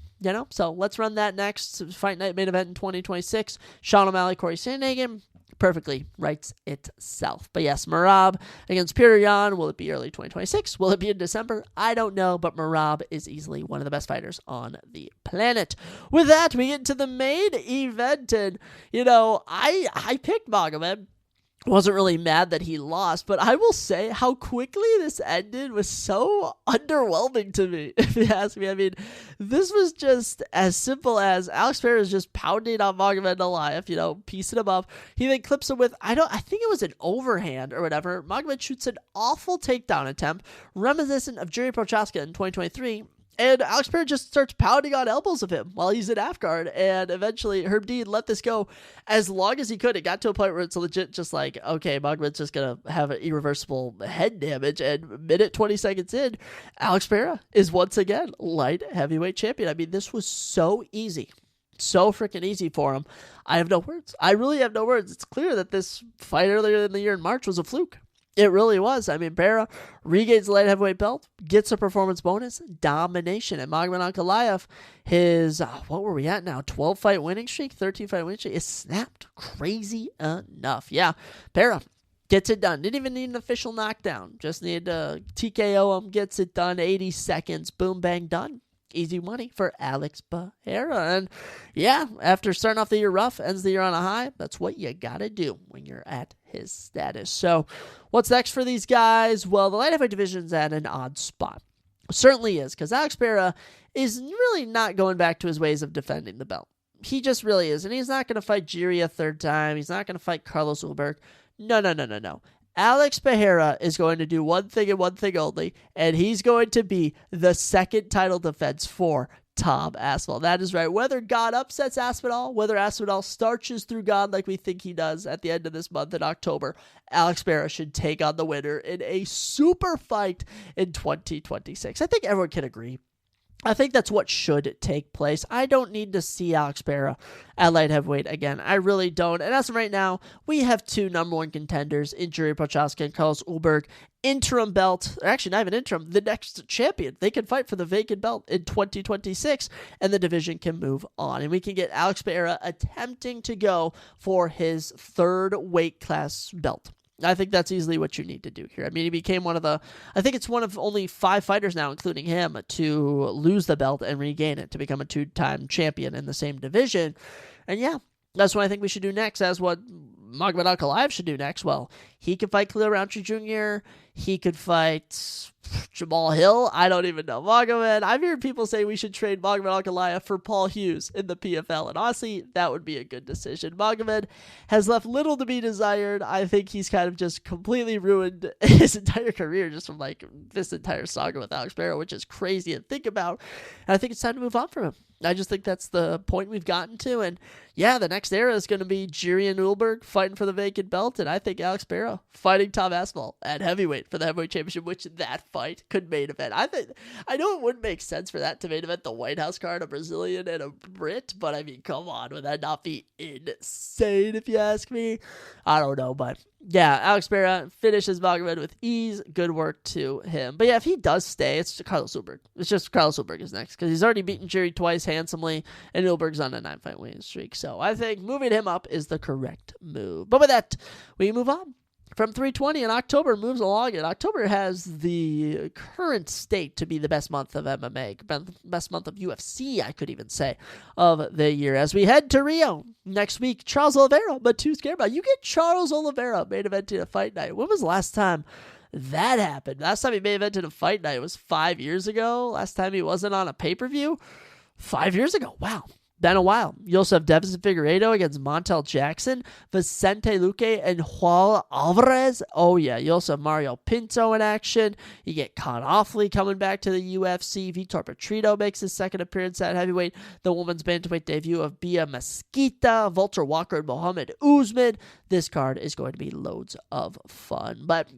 So let's run that next fight night main event in 2026. Sean O'Malley, Corey Sandhagen. Perfectly writes itself. But yes, Merab against Petr Yan. Will it be early 2026? Will it be in December? I don't know, but Merab is easily one of the best fighters on the planet. With that, we get to the main event, and I picked Magomed. Wasn't really mad that he lost, but I will say how quickly this ended was so underwhelming to me, if you ask me. I mean, this was just as simple as Alex Pereira is just pounding on Magomed Ankalaev, piecing him up. He then clips him with, I think it was an overhand or whatever. Magomed shoots an awful takedown attempt, reminiscent of Jiri Prochazka in 2023, and Alex Pereira just starts pounding on elbows of him while he's in half guard. And eventually Herb Dean let this go as long as he could. It got to a point where it's legit just okay, Magomed's just going to have an irreversible head damage. And minute 20 seconds in, Alex Pereira is once again light heavyweight champion. I mean, this was so easy. So freaking easy for him. I have no words. I really have no words. It's clear that this fight earlier in the year in March was a fluke. It really was. I mean, Pereira regains the light heavyweight belt, gets a performance bonus, domination. And Magomed Ankalaev, his, what were we at now? 12-fight winning streak, 13-fight winning streak is snapped. Crazy enough. Pereira gets it done. Didn't even need an official knockdown. Just needed to TKO him, gets it done. 80 seconds, boom, bang, done. Easy money for Alex Pereira. And after starting off the year rough, ends the year on a high. That's what you got to do when you're at his status. So what's next for these guys? Well, the light heavyweight division's at an odd spot. Certainly is, because Alex Pereira is really not going back to his ways of defending the belt. He just really is. And he's not going to fight Jiri a third time. He's not going to fight Carlos Ulberg. No. Alex Pereira is going to do one thing and one thing only, and he's going to be the second title defense for Tom Aspinall. That is right. Whether God upsets Aspinall, whether Aspinall starches through God like we think he does at the end of this month in October, Alex Pereira should take on the winner in a super fight in 2026. I think everyone can agree. I think that's what should take place. I don't need to see Alex Pereira at light heavyweight again. I really don't. And as of right now, we have 2 number 1 contenders in Jiri Prochazka and Carlos Ulberg. Interim belt, or actually not even interim, the next champion. They can fight for the vacant belt in 2026, and the division can move on. And we can get Alex Pereira attempting to go for his 3rd weight class belt I think that's easily what you need to do here. I mean, he became I think it's one of only 5 fighters now, including him, to lose the belt and regain it, to become a 2-time champion in the same division. And yeah, that's what I think we should do next. That's what Magomed Ankalaev should do next. Well, he could fight Khalil Rountree Jr. He could fight Jamal Hill. I don't even know. Magomed, I've heard people say we should trade Magomed Ankalaev for Paul Hughes in the PFL, and honestly, that would be a good decision. Magomed has left little to be desired. I think he's kind of just completely ruined his entire career just from like this entire saga with Alex Barrow, which is crazy to think about. And I think it's time to move on from him. I just think that's the point we've gotten to. And yeah, the next era is going to be Jirian Ullberg fighting for the vacant belt. And I think Alex Barrow fighting Tom Aspinall at heavyweight for the heavyweight championship, which that fight could main event. I know it wouldn't make sense for that to main event the White House card, a Brazilian and a Brit. But I mean, come on. Would that not be insane if you ask me? I don't know. But yeah, Alex Barrow finishes Magomed with ease. Good work to him. But yeah, if he does stay, it's Carlos Ullberg. It's just Carlos Ullberg is next because he's already beaten Jiri twice handsomely, and Ullberg's on a 9-fight winning streak. So I think moving him up is the correct move. But with that, we move on. From 320, and October moves along, and October has the current state to be the best month of MMA, best month of UFC, I could even say, of the year. As we head to Rio next week, Charles Oliveira, but too scared about. You get Charles Oliveira main eventing a fight night. When was the last time that happened? Last time he main evented a fight night was 5 years ago. Last time he wasn't on a pay-per-view, 5 years ago. Wow. Been a while. You also have Devin Figueiredo against Montel Jackson, Vicente Luque, and Juan Alvarez. Oh, yeah. You also have Mario Pinto in action. You get Con Offley coming back to the UFC. Vitor Petrito makes his second appearance at heavyweight. The women's bantamweight debut of Bia Mesquita, Vulture Walker, and Mohamed Usman. This card is going to be loads of fun. But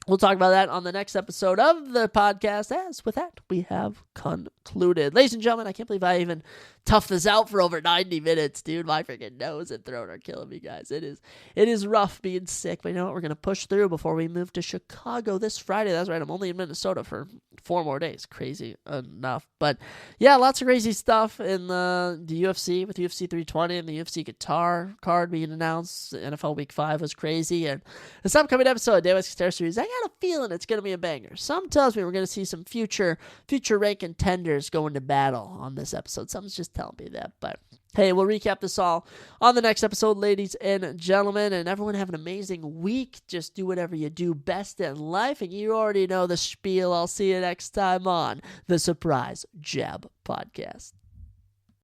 we'll talk about that on the next episode of the podcast. As with that, we have concluded. Ladies and gentlemen, I can't believe I even toughed this out for over 90 minutes, dude. My freaking nose and throat are killing me, guys. It is rough being sick, but you know what? We're going to push through before we move to Chicago this Friday. That's right. I'm only in Minnesota for 4 more days. Crazy enough. But yeah, lots of crazy stuff in the UFC with UFC 320 and the UFC Qatar card being announced. NFL Week 5 was crazy. And this upcoming episode of DWCS Qatar Series, I got a feeling it's going to be a banger. Some tells me we're going to see some future rank contenders going to battle on this episode. Something's just telling me that. But hey, we'll recap this all on the next episode, ladies and gentlemen. And everyone have an amazing week. Just do whatever you do best in life. And you already know the spiel. I'll see you next time on the Surprise Jab Podcast.